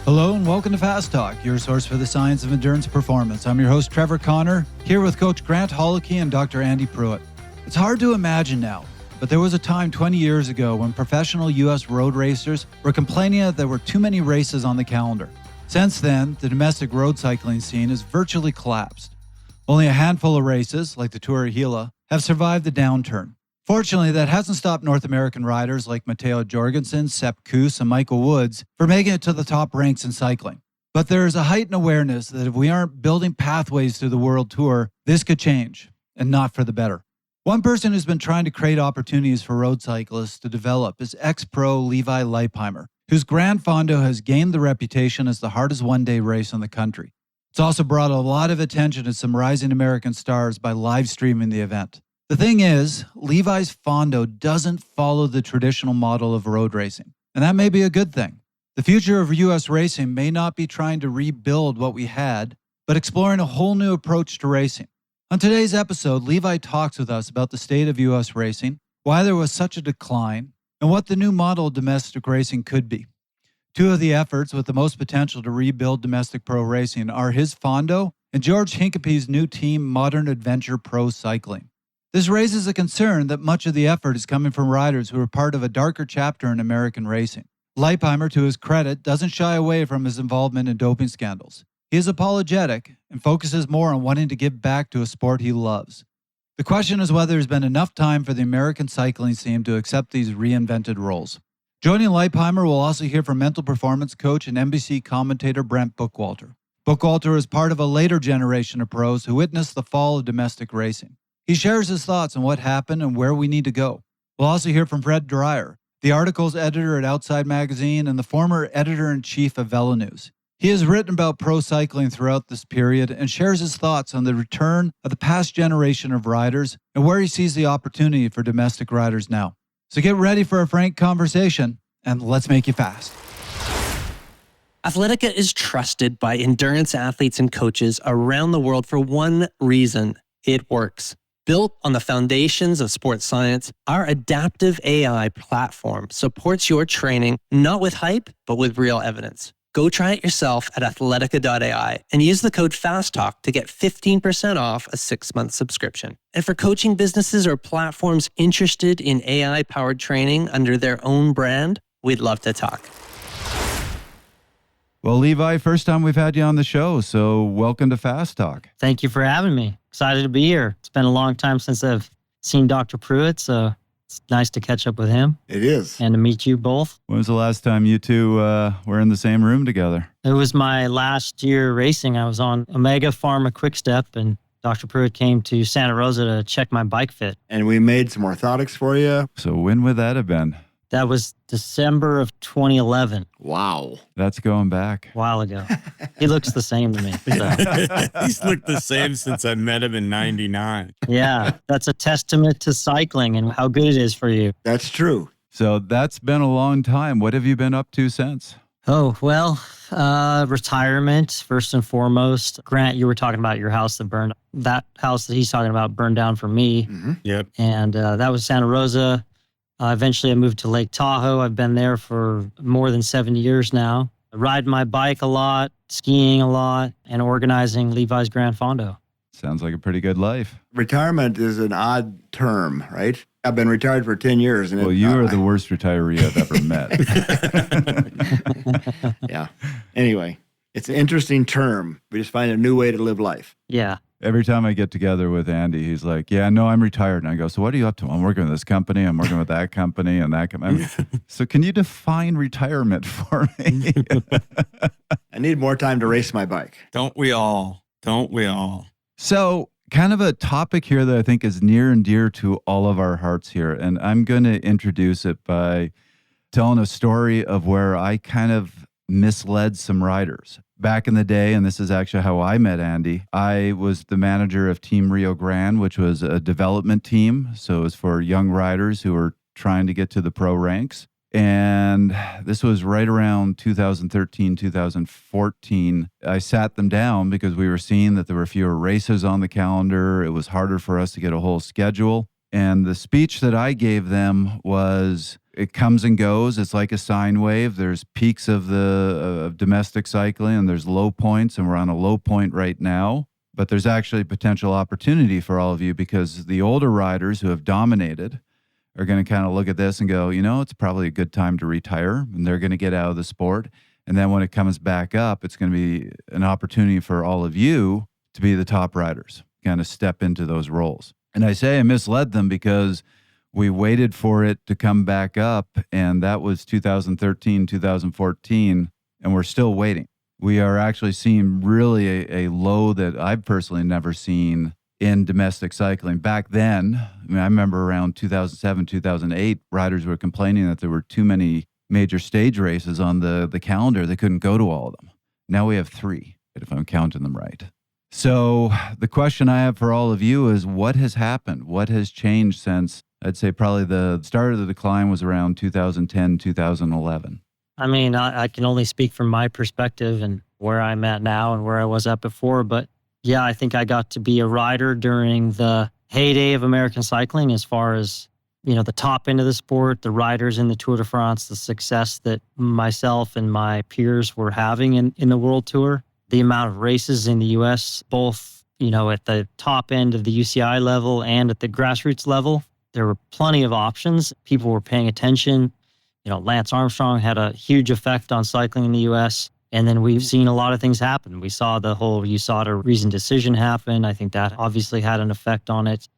Hello and welcome to Fast Talk, your source for the science of endurance performance. I'm your host, Trevor Connor, here with Coach Grant Holicky and Dr. Andy Pruitt. It's hard to imagine now, but there was a time 20 years ago when professional U.S. road racers were complaining that there were too many races on the calendar. Since then, the domestic road cycling scene has virtually collapsed. Only a handful of races, like the Tour of Gila, have survived the downturn. Fortunately, that hasn't stopped North American riders like Matteo Jorgensen, Sepp Kuss, and Michael Woods from making it to the top ranks in cycling. But there is a heightened awareness that if we aren't building pathways through the World Tour, this could change, and not for the better. One person who's been trying to create opportunities for road cyclists to develop is ex-pro Levi Leipheimer, whose Gran Fondo has gained the reputation as the hardest one-day race in the country. It's also brought a lot of attention to some rising American stars by live streaming the event. The thing is, Levi's Fondo doesn't follow the traditional model of road racing, and that may be a good thing. The future of U.S. racing may not be trying to rebuild what we had, but exploring a whole new approach to racing. On today's episode, Levi talks with us about the state of U.S. racing, why there was such a decline, and what the new model of domestic racing could be. Two of the efforts with the most potential to rebuild domestic pro racing are his Fondo and George Hincapie's new team, Modern Adventure Pro Cycling. This raises a concern that much of the effort is coming from riders who are part of a darker chapter in American racing. Leipheimer, to his credit, doesn't shy away from his involvement in doping scandals. He is apologetic and focuses more on wanting to give back to a sport he loves. The question is whether there's been enough time for the American cycling team to accept these reinvented roles. Joining Leipheimer, we'll also hear from mental performance coach and NBC commentator Brent Bookwalter. Bookwalter is part of a later generation of pros who witnessed the fall of domestic racing. He shares his thoughts on what happened and where we need to go. We'll also hear from Fred Dreier, the article's editor at Outside Magazine and the former editor-in-chief of VeloNews. He has written about pro cycling throughout this period and shares his thoughts on the return of the past generation of riders and where he sees the opportunity for domestic riders now. So get ready for a frank conversation, and let's make you fast. Athletica is trusted by endurance athletes and coaches around the world for one reason: it works. Built on the foundations of sports science, our adaptive AI platform supports your training not with hype, but with real evidence. Go try it yourself at athletica.ai and use the code FASTTALK to get 15% off a 6-month subscription. And for coaching businesses or platforms interested in AI-powered training under their own brand, we'd love to talk. Well, Levi, first time we've had you on the show, so welcome to Fast Talk. Thank you for having me. Excited to be here. It's been a long time since I've seen Dr. Pruitt, so it's nice to catch up with him. It is. And to meet you both. When was the last time you two were in the same room together? It was my last year racing. I was on Omega Pharma Quick Step, and Dr. Pruitt came to Santa Rosa to check my bike fit. And we made some orthotics for you. So when would that have been? That was December of 2011. Wow. That's going back. A while ago. He looks the same to me. So. He's looked the same since I met him in 99. Yeah, that's a testament to cycling and how good it is for you. That's true. So that's been a long time. What have you been up to since? Oh, well, retirement, first and foremost. Grant, you were talking about your house that burned. That house that he's talking about burned down for me. Mm-hmm. Yep. And that was Santa Rosa. Eventually, I moved to Lake Tahoe. I've been there for more than 7 years now. I ride my bike a lot, skiing a lot, and organizing Levi's Gran Fondo. Sounds like a pretty good life. Retirement is an odd term, right? I've been retired for 10 years. And well, you are the worst retiree I've ever met. Yeah. Anyway, it's an interesting term. We just find a new way to live life. Yeah. Every time I get together with Andy, he's like, yeah, no, I'm retired. And I go, so what are you up to? I'm working with this company. I'm working with that company and that company. So can you define retirement for me? I need more time to race my bike. Don't we all? Don't we all? So kind of a topic here that I think is near and dear to all of our hearts here. And I'm going to introduce it by telling a story of where I kind of misled some riders. Back in the day, and this is actually how I met Andy, I was the manager of Team Rio Grande, which was a development team. So it was for young riders who were trying to get to the pro ranks. And this was right around 2013, 2014. I sat them down because we were seeing that there were fewer races on the calendar. It was harder for us to get a whole schedule. And the speech that I gave them was, it comes and goes. It's like a sine wave. There's peaks of domestic cycling and there's low points, and we're on a low point right now. But there's actually potential opportunity for all of you, because the older riders who have dominated are going to kind of look at this and go, it's probably a good time to retire, and they're going to get out of the sport. And then when it comes back up, it's going to be an opportunity for all of you to be the top riders, kind of step into those roles. And I say I misled them because we waited for it to come back up, and that was 2013, 2014, and we're still waiting. We are actually seeing really a low that I've personally never seen in domestic cycling. Back then, I remember around 2007, 2008, riders were complaining that there were too many major stage races on the calendar. They couldn't go to all of them. Now we have 3, if I'm counting them right. So the question I have for all of you is, what has happened? What has changed since, I'd say probably the start of the decline was around 2010, 2011? I mean, I can only speak from my perspective and where I'm at now and where I was at before. But yeah, I think I got to be a rider during the heyday of American cycling, as far as, the top end of the sport, the riders in the Tour de France, the success that myself and my peers were having in the World Tour, the amount of races in the U.S., both, at the top end of the UCI level and at the grassroots level. There were plenty of options. People were paying attention. Lance Armstrong had a huge effect on cycling in the U.S. And then we've seen a lot of things happen. We saw the whole USADA reasoned decision happen. I think that obviously had an effect on it.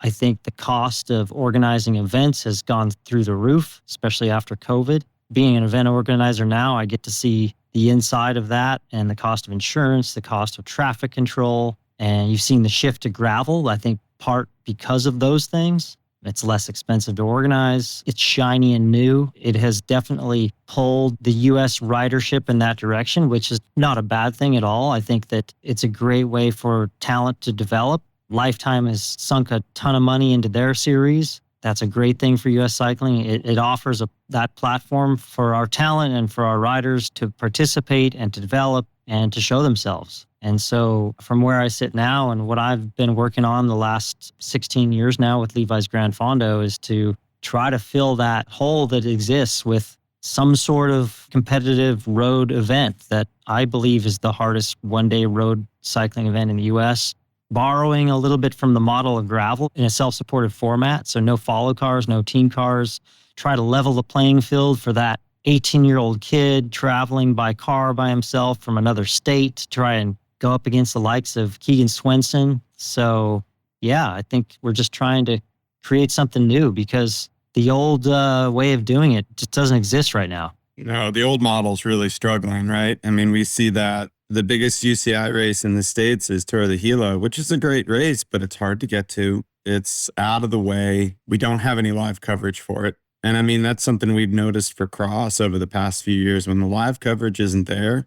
I think the cost of organizing events has gone through the roof, especially after COVID. Being an event organizer now, I get to see the inside of that, and the cost of insurance, the cost of traffic control. And you've seen the shift to gravel, I think part because of those things. It's less expensive to organize. It's shiny and new. It has definitely pulled the U.S. ridership in that direction, which is not a bad thing at all. I think that it's a great way for talent to develop. Leifheim has sunk a ton of money into their series. That's a great thing for U.S. cycling. It offers that platform for our talent and for our riders to participate and to develop and to show themselves. And so from where I sit now and what I've been working on the last 16 years now with Levi's Gran Fondo is to try to fill that hole that exists with some sort of competitive road event that I believe is the hardest one-day road cycling event in the U.S., borrowing a little bit from the model of gravel in a self-supported format. So no follow cars, no team cars. Try to level the playing field for that 18-year-old kid traveling by car by himself from another state to try and go up against the likes of Keegan Swenson. So yeah, I think we're just trying to create something new, because the old way of doing it just doesn't exist right now. No, the old model's really struggling, right? I mean, we see that the biggest UCI race in the States is Tour de Gila, which is a great race, but it's hard to get to. It's out of the way. We don't have any live coverage for it. And I mean, that's something we've noticed for cross over the past few years. When the live coverage isn't there,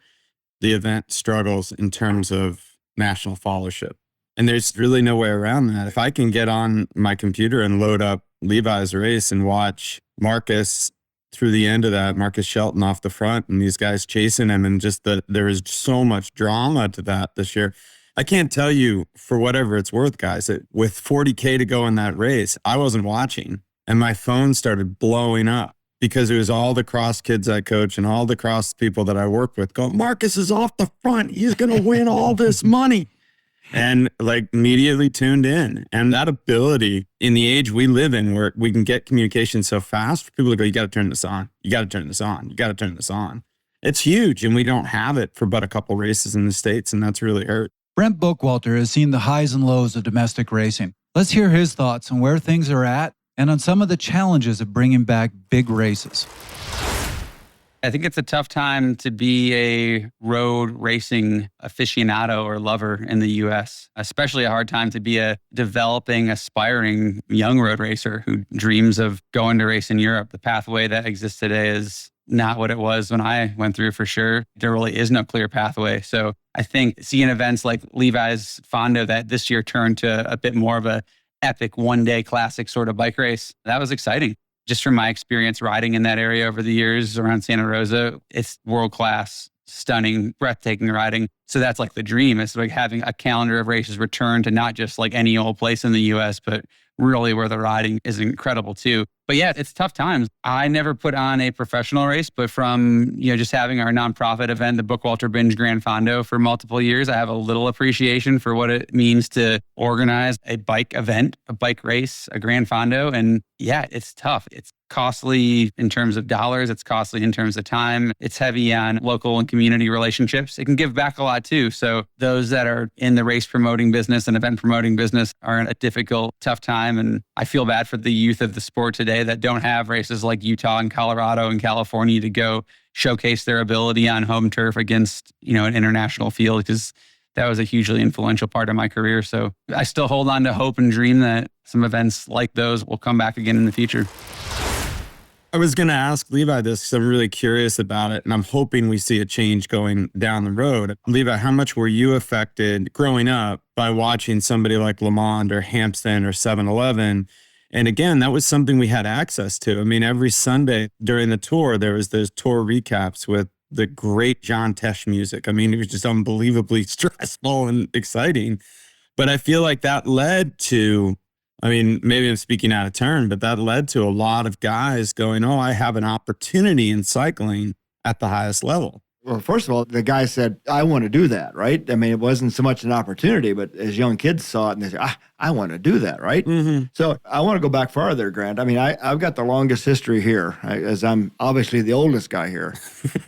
the event struggles in terms of national followership. And there's really no way around that. If I can get on my computer and load up Levi's race and watch Marcus through the end of that, Marcus Shelton off the front, and these guys chasing him, and just there is so much drama to that this year. I can't tell you, for whatever it's worth, guys, that with 40K to go in that race, I wasn't watching, and my phone started blowing up because it was all the cross kids I coach and all the cross people that I work with going, Marcus is off the front. He's going to win all this money. And like immediately tuned in. And that ability in the age we live in, where we can get communication so fast, people to go, you got to turn this on. You got to turn this on. You got to turn this on. It's huge. And we don't have it for but a couple races in the States. And that's really hurt. Brent Bookwalter has seen the highs and lows of domestic racing. Let's hear his thoughts on where things are at and on some of the challenges of bringing back big races. I think it's a tough time to be a road racing aficionado or lover in the U.S., especially a hard time to be a developing, aspiring young road racer who dreams of going to race in Europe. The pathway that exists today is not what it was when I went through, for sure. There really is no clear pathway. So I think seeing events like Levi's Fondo that this year turned to a bit more of a epic one-day classic sort of bike race, that was exciting. Just from my experience riding in that area over the years around Santa Rosa, it's world-class, stunning, breathtaking riding. So that's like the dream. It's like having a calendar of races return to not just like any old place in the U.S., but really where the riding is incredible too. But yeah, it's tough times. I never put on a professional race, but from, just having our nonprofit event, the Bookwalter Binge Gran Fondo for multiple years, I have a little appreciation for what it means to organize a bike event, a bike race, a Gran Fondo. And yeah, it's tough. It's costly in terms of dollars. It's costly in terms of time. It's heavy on local and community relationships. It can give back a lot too. So those that are in the race promoting business and event promoting business are in a difficult, tough time. And I feel bad for the youth of the sport today that don't have races like Utah and Colorado and California to go showcase their ability on home turf against, an international field, because that was a hugely influential part of my career. So I still hold on to hope and dream that some events like those will come back again in the future. I was going to ask Levi this because I'm really curious about it, and I'm hoping we see a change going down the road. Levi, how much were you affected growing up by watching somebody like Lamond or Hampton or 7-Eleven? And again, that was something we had access to. I mean, every Sunday during the tour, there was those tour recaps with the great John Tesh music. I mean, it was just unbelievably stressful and exciting. But I feel like that led to, maybe I'm speaking out of turn, but that led to a lot of guys going, I have an opportunity in cycling at the highest level. Well, first of all, the guy said, I want to do that, right? It wasn't so much an opportunity, but as young kids saw it and they said, I want to do that, right? Mm-hmm. So I want to go back farther, Grant. I've got the longest history here, as I'm obviously the oldest guy here.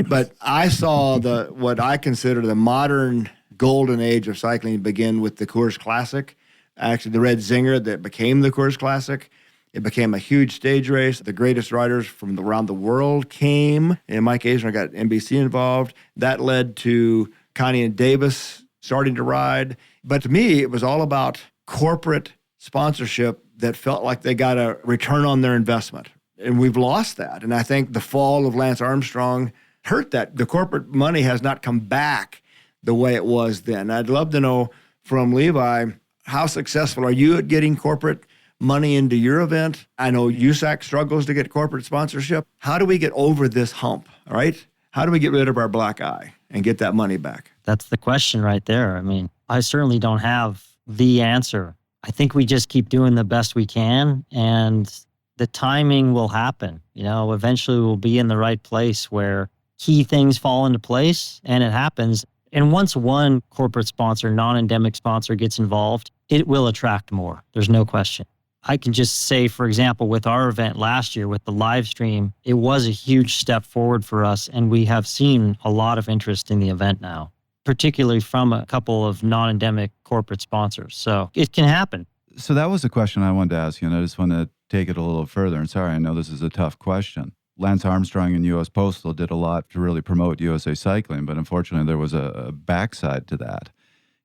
But I saw what I consider the modern golden age of cycling begin with the Coors Classic. Actually, the Red Zinger that became the Coors Classic. It became a huge stage race. The greatest riders from around the world came, and Mike Eisner got NBC involved. That led to Connie and Davis starting to ride. But to me, it was all about corporate sponsorship that felt like they got a return on their investment. And we've lost that. And I think the fall of Lance Armstrong hurt that. The corporate money has not come back the way it was then. I'd love to know from Levi, how successful are you at getting corporate money into your event? I know USAC struggles to get corporate sponsorship. How do we get over this hump, all right? How do we get rid of our black eye and get that money back? That's the question right there. I certainly don't have the answer. I think we just keep doing the best we can, and the timing will happen. Eventually we'll be in the right place where key things fall into place, and it happens. And once one corporate sponsor, non-endemic sponsor gets involved, it will attract more. There's no question. I can just say, for example, with our event last year with the live stream, it was a huge step forward for us, and we have seen a lot of interest in the event now, particularly from a couple of non-endemic corporate sponsors. So it can happen. So that was a question I wanted to ask you, and I just want to take it a little further. And sorry, I know this is a tough question. Lance Armstrong and U.S. Postal did a lot to really promote USA Cycling, but unfortunately there was a backside to that.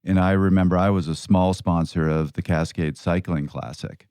And I remember I was a small sponsor of the Cascade Cycling Classic.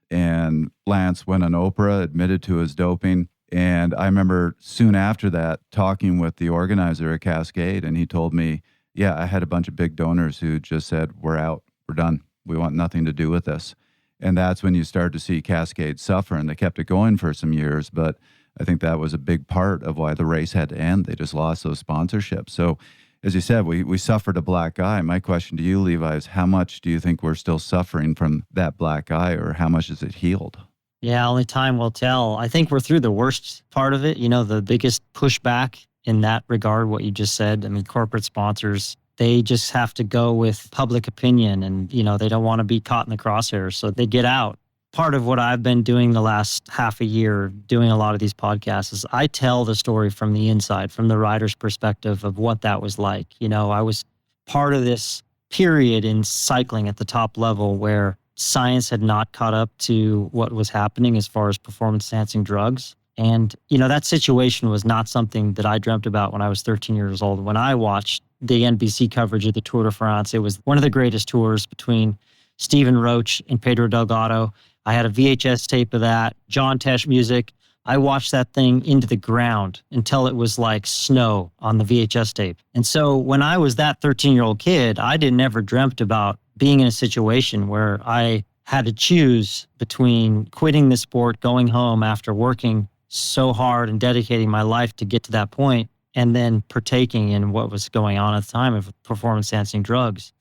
And Lance went on Oprah, admitted to his doping. And I remember soon after that talking with the organizer at Cascade, and he told me, yeah, I had a bunch of big donors who just said, we're out, we're done. We want nothing to do with this. And that's when you start to see Cascade suffer, and they kept it going for some years. But I think that was a big part of why the race had to end. They just lost those sponsorships. So as you said, we suffered a black eye. My question to you, Levi, is how much do you think we're still suffering from that black eye, or how much is it healed? Yeah, only time will tell. I think we're through the worst part of it. The biggest pushback in that regard, what you just said. Corporate sponsors, they just have to go with public opinion, and, they don't want to be caught in the crosshairs, so they get out. Part of what I've been doing the last half a year, doing a lot of these podcasts, is I tell the story from the inside, from the rider's perspective of what that was like. I was part of this period in cycling at the top level where science had not caught up to what was happening as far as performance-enhancing drugs. And, that situation was not something that I dreamt about when I was 13 years old. When I watched the NBC coverage of the Tour de France, it was one of the greatest tours between Stephen Roach and Pedro Delgado. I had a VHS tape of that, John Tesh music. I watched that thing into the ground until it was like snow on the VHS tape. And so when I was that 13-year-old kid, I never dreamt about being in a situation where I had to choose between quitting the sport, going home after working so hard and dedicating my life to get to that point, and then partaking in what was going on at the time of performance-enhancing drugs.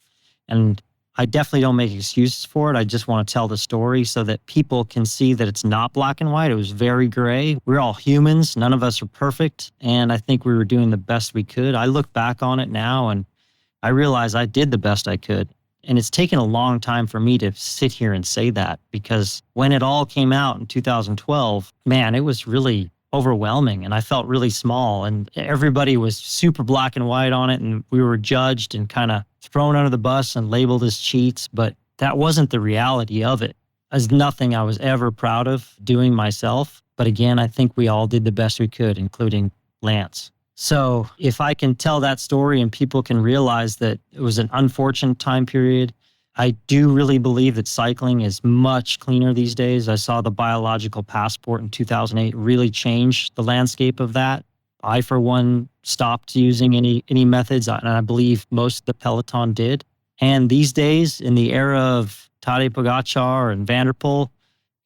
And I definitely don't make excuses for it. I just want to tell the story so that people can see that it's not black and white. It was very gray. We're all humans. None of us are perfect. And I think we were doing the best we could. I look back on it now and I realize I did the best I could. And it's taken a long time for me to sit here and say that, because when it all came out in 2012, man, it was really overwhelming and I felt really small and everybody was super black and white on it and we were judged and kind of thrown under the bus and labeled as cheats, but that wasn't the reality of it. There's nothing I was ever proud of doing myself. But again, I think we all did the best we could, including Lance. So if I can tell that story and people can realize that it was an unfortunate time period, I do really believe that cycling is much cleaner these days. I saw the biological passport in 2008 really change the landscape of that. I, for one, stopped using any methods, and I believe most of the peloton did. And these days, in the era of Tadej Pogačar and Van der Poel,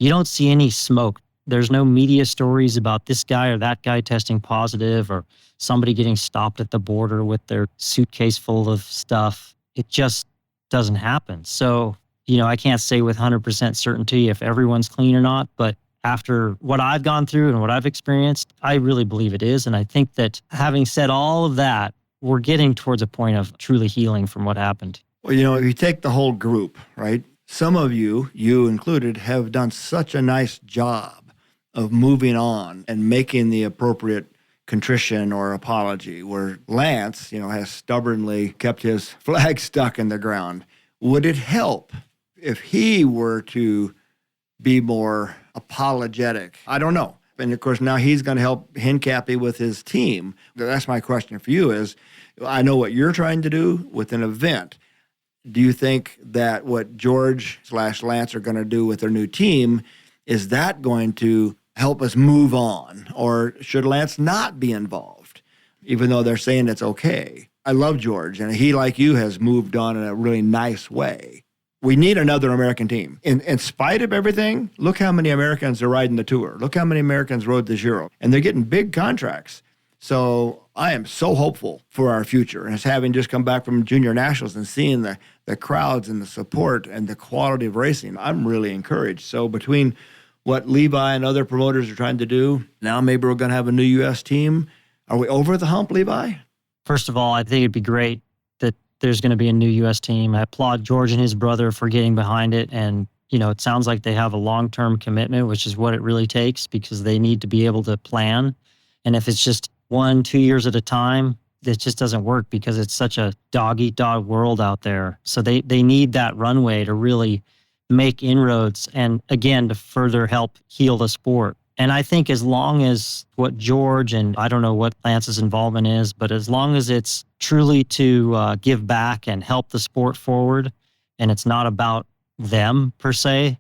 you don't see any smoke. There's no media stories about this guy or that guy testing positive or somebody getting stopped at the border with their suitcase full of stuff. It just doesn't happen. So, I can't say with 100% certainty if everyone's clean or not, but after what I've gone through and what I've experienced, I really believe it is. And I think that having said all of that, we're getting towards a point of truly healing from what happened. Well, if you take the whole group, right? Some of you included, have done such a nice job of moving on and making the appropriate contrition or apology, where Lance, has stubbornly kept his flag stuck in the ground. Would it help if he were to be more apologetic? I don't know. And of course, now he's going to help Hincapie with his team. That's my question for you is, I know what you're trying to do with an event. Do you think that what George/Lance are going to do with their new team, is that going to help us move on? Or should Lance not be involved, even though they're saying it's okay? I love George, and he, like you, has moved on in a really nice way. We need another American team. In spite of everything, look how many Americans are riding the Tour. Look how many Americans rode the Giro. And they're getting big contracts. So I am so hopeful for our future. And as having just come back from Junior Nationals and seeing the crowds and the support and the quality of racing, I'm really encouraged. So between what Levi and other promoters are trying to do, now maybe we're going to have a new U.S. team. Are we over the hump, Levi? First of all, I think it'd be great that there's going to be a new U.S. team. I applaud George and his brother for getting behind it. And, it sounds like they have a long-term commitment, which is what it really takes, because they need to be able to plan. And if it's just 1-2 years at a time, it just doesn't work, because it's such a dog-eat-dog world out there. So they need that runway to really make inroads and, again, to further help heal the sport. And I think as long as what George, and I don't know what Lance's involvement is, but as long as it's truly to give back and help the sport forward, and it's not about them per se,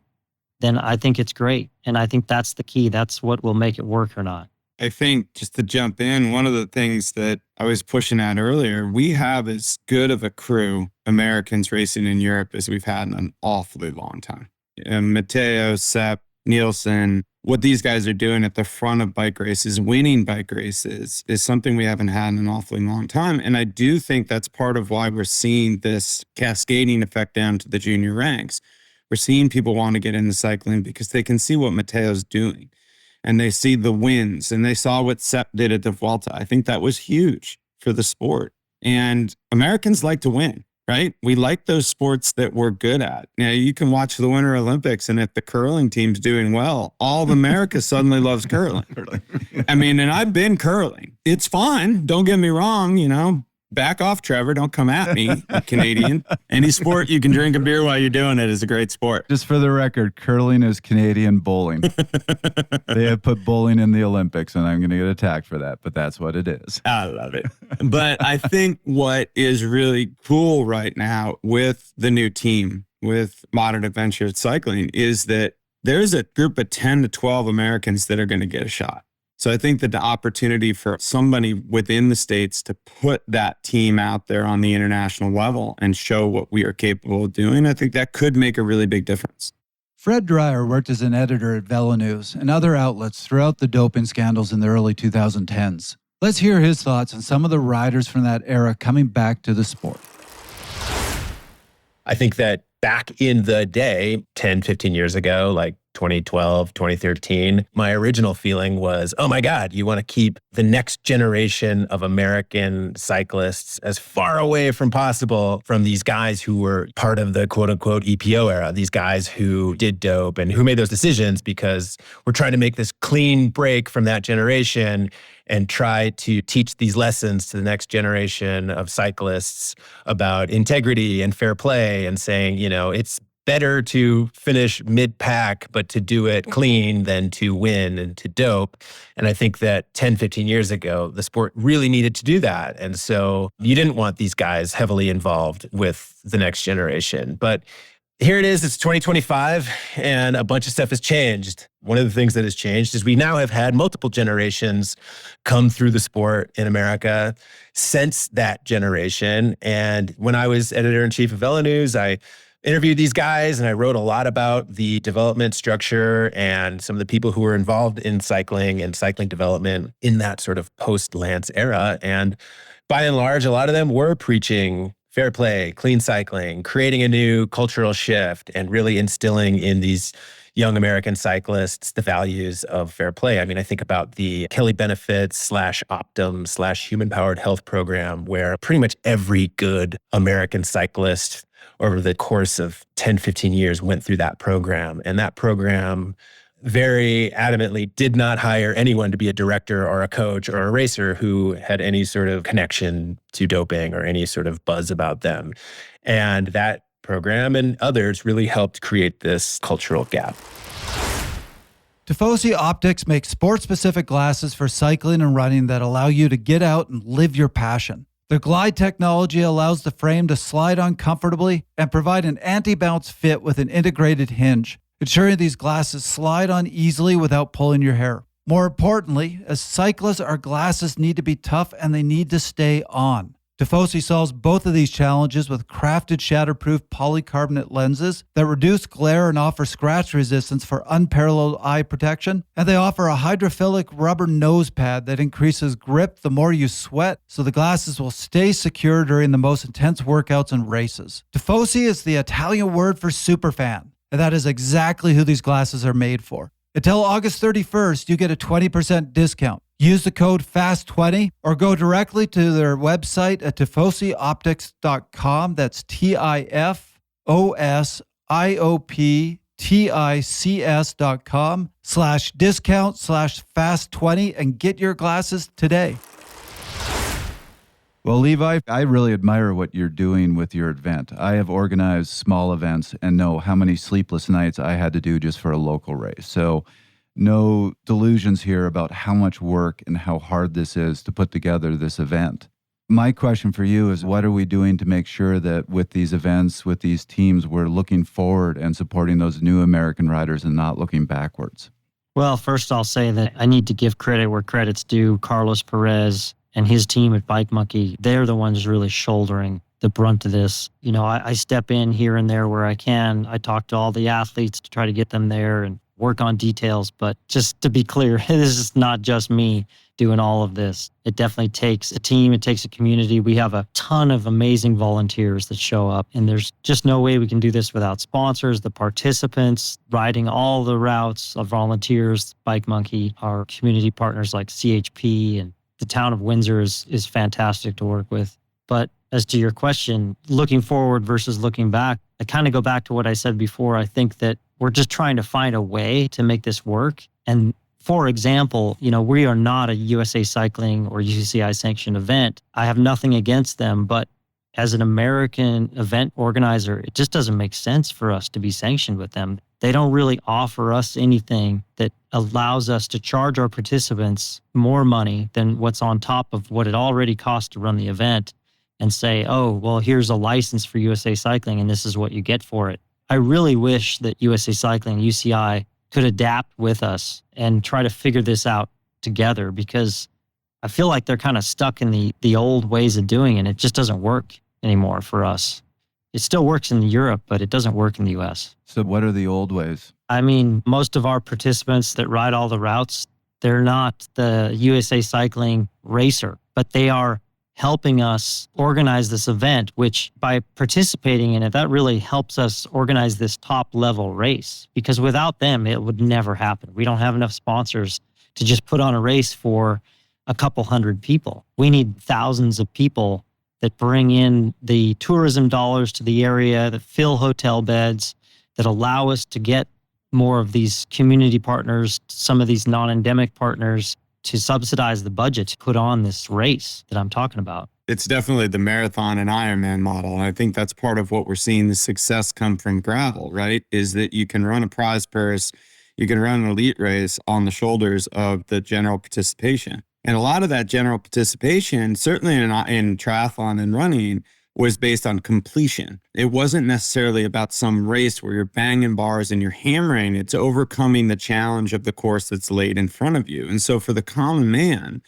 then I think it's great. And I think that's the key. That's what will make it work or not. I think, just to jump in, one of the things that I was pushing at earlier, we have as good of a crew, Americans racing in Europe, as we've had in an awfully long time. Matteo, Sepp, Nielsen, what these guys are doing at the front of bike races, winning bike races, is something we haven't had in an awfully long time. And I do think that's part of why we're seeing this cascading effect down to the junior ranks. We're seeing people want to get into cycling because they can see what Matteo's doing. And they see the wins, and they saw what Sepp did at the Vuelta. I think that was huge for the sport. And Americans like to win, right? We like those sports that we're good at. You can watch the Winter Olympics, and if the curling team's doing well, all of America suddenly loves curling. And I've been curling. It's fun. Don't get me wrong, Back off, Trevor. Don't come at me, Canadian. Any sport you can drink a beer while you're doing it is a great sport. Just for the record, curling is Canadian bowling. They have put bowling in the Olympics, and I'm going to get attacked for that, but that's what it is. I love it. But I think what is really cool right now with the new team, with Modern Adventure Cycling, is that there's a group of 10 to 12 Americans that are going to get a shot. So I think that the opportunity for somebody within the States to put that team out there on the international level and show what we are capable of doing, I think that could make a really big difference. Fred Dreier worked as an editor at VeloNews and other outlets throughout the doping scandals in the early 2010s. Let's hear his thoughts on some of the riders from that era coming back to the sport. I think that back in the day, 10, 15 years ago, like 2012, 2013, my original feeling was, oh my God, you want to keep the next generation of American cyclists as far away from possible from these guys who were part of the quote unquote EPO era, these guys who did dope and who made those decisions, because we're trying to make this clean break from that generation and try to teach these lessons to the next generation of cyclists about integrity and fair play, and saying, it's better to finish mid-pack, but to do it clean than to win and to dope. And I think that 10, 15 years ago, the sport really needed to do that. And so you didn't want these guys heavily involved with the next generation. But here it is, it's 2025, and a bunch of stuff has changed. One of the things that has changed is we now have had multiple generations come through the sport in America since that generation. And when I was editor-in-chief of VeloNews, I interviewed these guys and I wrote a lot about the development structure and some of the people who were involved in cycling and cycling development in that sort of post-Lance era. And by and large, a lot of them were preaching fair play, clean cycling, creating a new cultural shift, and really instilling in these young American cyclists the values of fair play. I mean, I think about the Kelly Benefits /Optum Human Powered Health program, where pretty much every good American cyclist over the course of 10, 15 years went through that program. And that program very adamantly did not hire anyone to be a director or a coach or a racer who had any sort of connection to doping or any sort of buzz about them. And that program and others really helped create this cultural gap. Tifosi Optics makes sport-specific glasses for cycling and running that allow you to get out and live your passion. Their glide technology allows the frame to slide on comfortably and provide an anti-bounce fit with an integrated hinge, ensuring these glasses slide on easily without pulling your hair. More importantly, as cyclists, our glasses need to be tough and they need to stay on. Tifosi solves both of these challenges with crafted shatterproof polycarbonate lenses that reduce glare and offer scratch resistance for unparalleled eye protection. And they offer a hydrophilic rubber nose pad that increases grip the more you sweat, so the glasses will stay secure during the most intense workouts and races. Tifosi is the Italian word for superfan, and that is exactly who these glasses are made for. Until August 31st, you get a 20% discount. Use the code FAST20 or go directly to their website at tifosioptics.com. That's TIFOSIOPTICS.com/discount/FAST20 and get your glasses today. Well, Levi, I really admire what you're doing with your event. I have organized small events and know how many sleepless nights I had to do just for a local race. So no delusions here about how much work and how hard this is to put together this event. My question for you is, what are we doing to make sure that with these events, with these teams, we're looking forward and supporting those new American riders and not looking backwards? Well, first I'll say that I need to give credit where credit's due. Carlos Perez and his team at Bike Monkey, they're the ones really shouldering the brunt of this. I step in here and there where I can. I talk to all the athletes to try to get them there and work on details. But just to be clear, this is not just me doing all of this. It definitely takes a team. It takes a community. We have a ton of amazing volunteers that show up, and there's just no way we can do this without sponsors, the participants riding all the routes of volunteers, Bike Monkey, our community partners like CHP, and the town of Windsor is fantastic to work with. But as to your question, looking forward versus looking back, I kind of go back to what I said before. I think that we're just trying to find a way to make this work. And for example, we are not a USA Cycling or UCI sanctioned event. I have nothing against them, but as an American event organizer, it just doesn't make sense for us to be sanctioned with them. They don't really offer us anything that allows us to charge our participants more money than what's on top of what it already costs to run the event and say, oh, well, here's a license for USA Cycling and this is what you get for it. I really wish that USA Cycling, UCI, could adapt with us and try to figure this out together, because I feel like they're kind of stuck in the old ways of doing it. It just doesn't work anymore for us. It still works in Europe, but it doesn't work in the US. So what are the old ways? I mean, most of our participants that ride all the routes, they're not the USA Cycling racer, but they are helping us organize this event, which by participating in it, that really helps us organize this top level race, because without them, it would never happen. We don't have enough sponsors to just put on a race for a couple hundred people. We need thousands of people that bring in the tourism dollars to the area, that fill hotel beds, that allow us to get more of these community partners, some of these non-endemic partners, to subsidize the budget to put on this race that I'm talking about. It's definitely the marathon and Ironman model. And I think that's part of what we're seeing the success come from gravel, right? Is that you can run a prize purse, you can run an elite race on the shoulders of the general participation. And a lot of that general participation, certainly in triathlon and running, was based on completion. It wasn't necessarily about some race where you're banging bars and you're hammering. It's overcoming the challenge of the course that's laid in front of you. And so for the common man,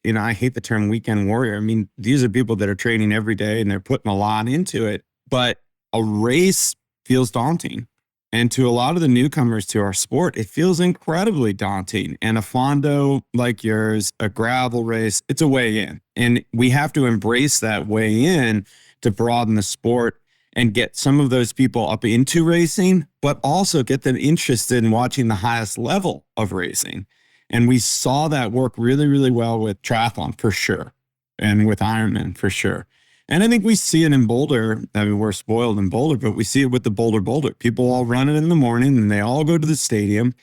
I hate the term weekend warrior. I mean, these are people that are training every day and they're putting a lot into it, but a race feels daunting. And to a lot of the newcomers to our sport, it feels incredibly daunting. And a Fondo like yours, a gravel race, it's a way in. And we have to embrace that way in to broaden the sport and get some of those people up into racing, but also get them interested in watching the highest level of racing. And we saw that work really, really well with triathlon for sure, and with Ironman for sure. And I think we see it in Boulder. I mean, we're spoiled in Boulder, but we see it with the Boulder. People all run it in the morning and they all go to the stadium.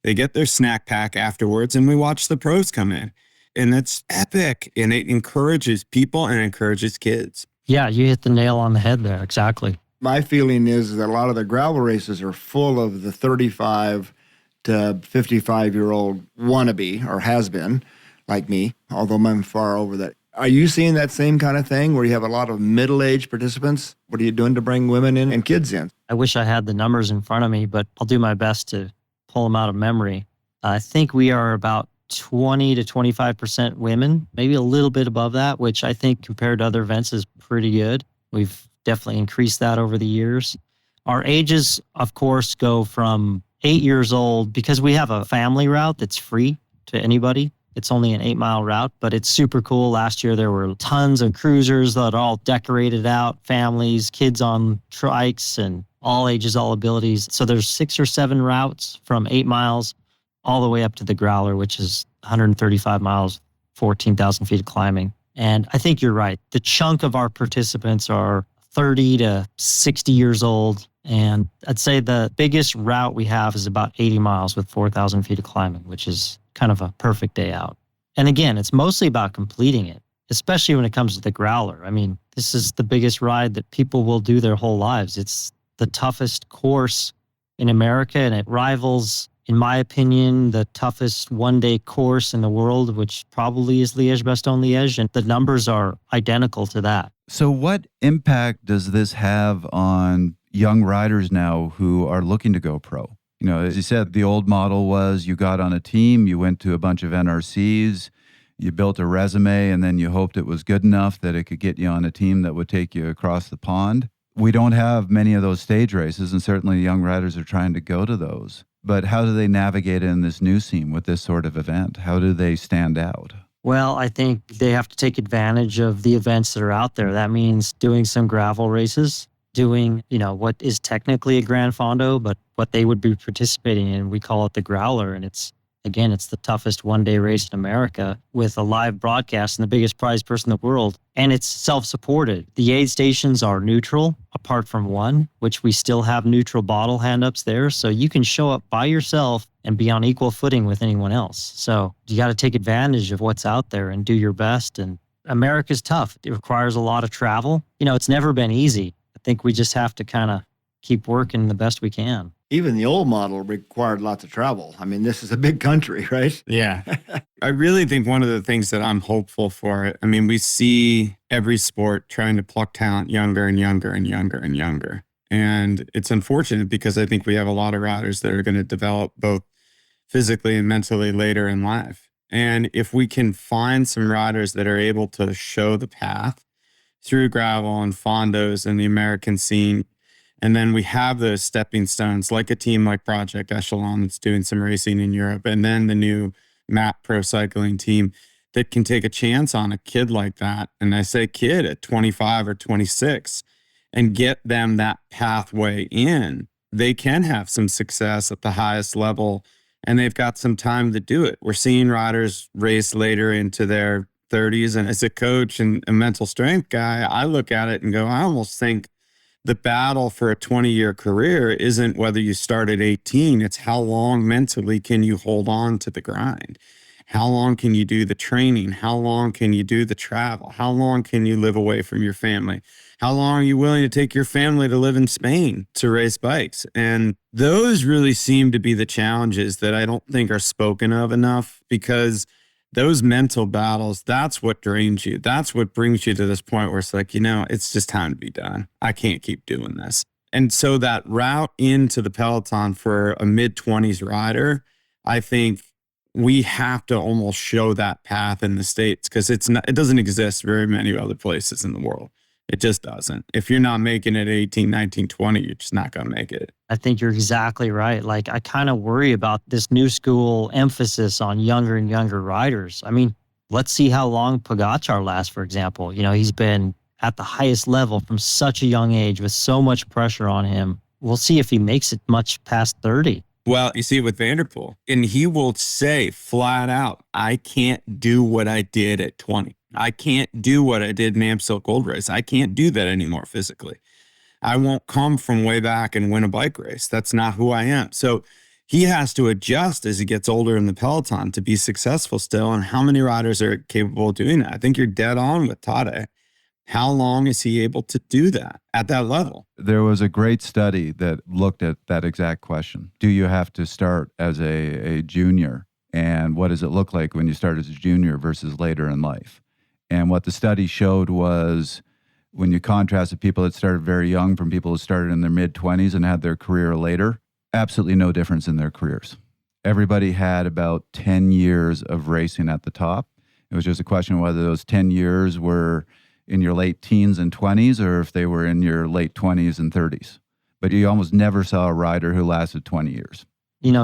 They get their snack pack afterwards and we watch the pros come in. And it's epic. And it encourages people and encourages kids. Yeah, you hit the nail on the head there. Exactly. My feeling is that a lot of the gravel races are full of the 35 to 55-year-old wannabe, or has been, like me, although I'm far over that. Are you seeing that same kind of thing where you have a lot of middle-aged participants? What are you doing to bring women in and kids in? I wish I had the numbers in front of me, but I'll do my best to pull them out of memory. I think we are about 20 to 25% women, maybe a little bit above that, which I think compared to other events is pretty good. We've definitely increased that over the years. Our ages, of course, go from 8 years old, because we have a family route that's free to anybody. It's only an 8-mile route, but it's super cool. Last year, there were tons of cruisers that are all decorated out, families, kids on trikes, and all ages, all abilities. So there's 6 or 7 routes from 8 miles all the way up to the Growler, which is 135 miles, 14,000 feet of climbing. And I think you're right. The chunk of our participants are 30 to 60 years old. And I'd say the biggest route we have is about 80 miles with 4,000 feet of climbing, which is kind of a perfect day out. And again, it's mostly about completing it, especially when it comes to the Growler. I mean, this is the biggest ride that people will do their whole lives. It's the toughest course in America, and it rivals, in my opinion, the toughest one-day course in the world, which probably is Liège-Bastogne-Liège, and the numbers are identical to that. So what impact does this have on young riders now who are looking to go pro? As you said, the old model was you got on a team, you went to a bunch of NRCs, you built a resume, and then you hoped it was good enough that it could get you on a team that would take you across the pond. We don't have many of those stage races, and certainly young riders are trying to go to those. But how do they navigate in this new scene with this sort of event? How do they stand out? Well, I think they have to take advantage of the events that are out there. That means doing some gravel races, doing, what is technically a Gran Fondo, but what they would be participating in. We call it the Growler. And it's the toughest one-day race in America with a live broadcast and the biggest prize purse in the world. And it's self-supported. The aid stations are neutral, apart from one, which we still have neutral bottle hand-ups there. So you can show up by yourself and be on equal footing with anyone else. So you got to take advantage of what's out there and do your best. And America's tough. It requires a lot of travel. It's never been easy. I think we just have to kind of keep working the best we can. Even the old model required lots of travel. I mean, this is a big country, right? Yeah. I really think one of the things that I'm hopeful for, I mean, we see every sport trying to pluck talent younger and younger and younger and younger. And it's unfortunate because I think we have a lot of riders that are going to develop both physically and mentally later in life. And if we can find some riders that are able to show the path through gravel and fondos and the American scene, and then we have those stepping stones, like a team like Project Echelon that's doing some racing in Europe, and then the new MAP Pro Cycling team, that can take a chance on a kid like that, and I say kid at 25 or 26, and get them that pathway in, they can have some success at the highest level, and they've got some time to do it. We're seeing riders race later into their 30s, and as a coach and a mental strength guy, I look at it and go, I almost think the battle for a 20-year career isn't whether you start at 18, it's how long mentally can you hold on to the grind? How long can you do the training? How long can you do the travel? How long can you live away from your family? How long are you willing to take your family to live in Spain to race bikes? And those really seem to be the challenges that I don't think are spoken of enough, because those mental battles, that's what drains you. That's what brings you to this point where it's like, it's just time to be done. I can't keep doing this. And so that route into the peloton for a mid-20s rider, I think we have to almost show that path in the States, because it doesn't exist very many other places in the world. It just doesn't. If you're not making it 18, 19, 20, you're just not going to make it. I think you're exactly right. Like, I kind of worry about this new school emphasis on younger and younger riders. I mean, let's see how long Pogačar lasts, for example. He's been at the highest level from such a young age with so much pressure on him. We'll see if he makes it much past 30. Well, you see it with Vanderpool, and he will say flat out, I can't do what I did at 20. I can't do what I did in Amstel Gold Race. I can't do that anymore physically. I won't come from way back and win a bike race. That's not who I am. So he has to adjust as he gets older in the peloton to be successful still. And how many riders are capable of doing that? I think you're dead on with Tade. How long is he able to do that at that level? There was a great study that looked at that exact question. Do you have to start as a junior? And what does it look like when you start as a junior versus later in life? And what the study showed was, when you contrasted people that started very young from people who started in their mid-20s and had their career later, absolutely no difference in their careers. Everybody had about 10 years of racing at the top. It was just a question of whether those 10 years were in your late teens and 20s, or if they were in your late 20s and 30s. But you almost never saw a rider who lasted 20 years.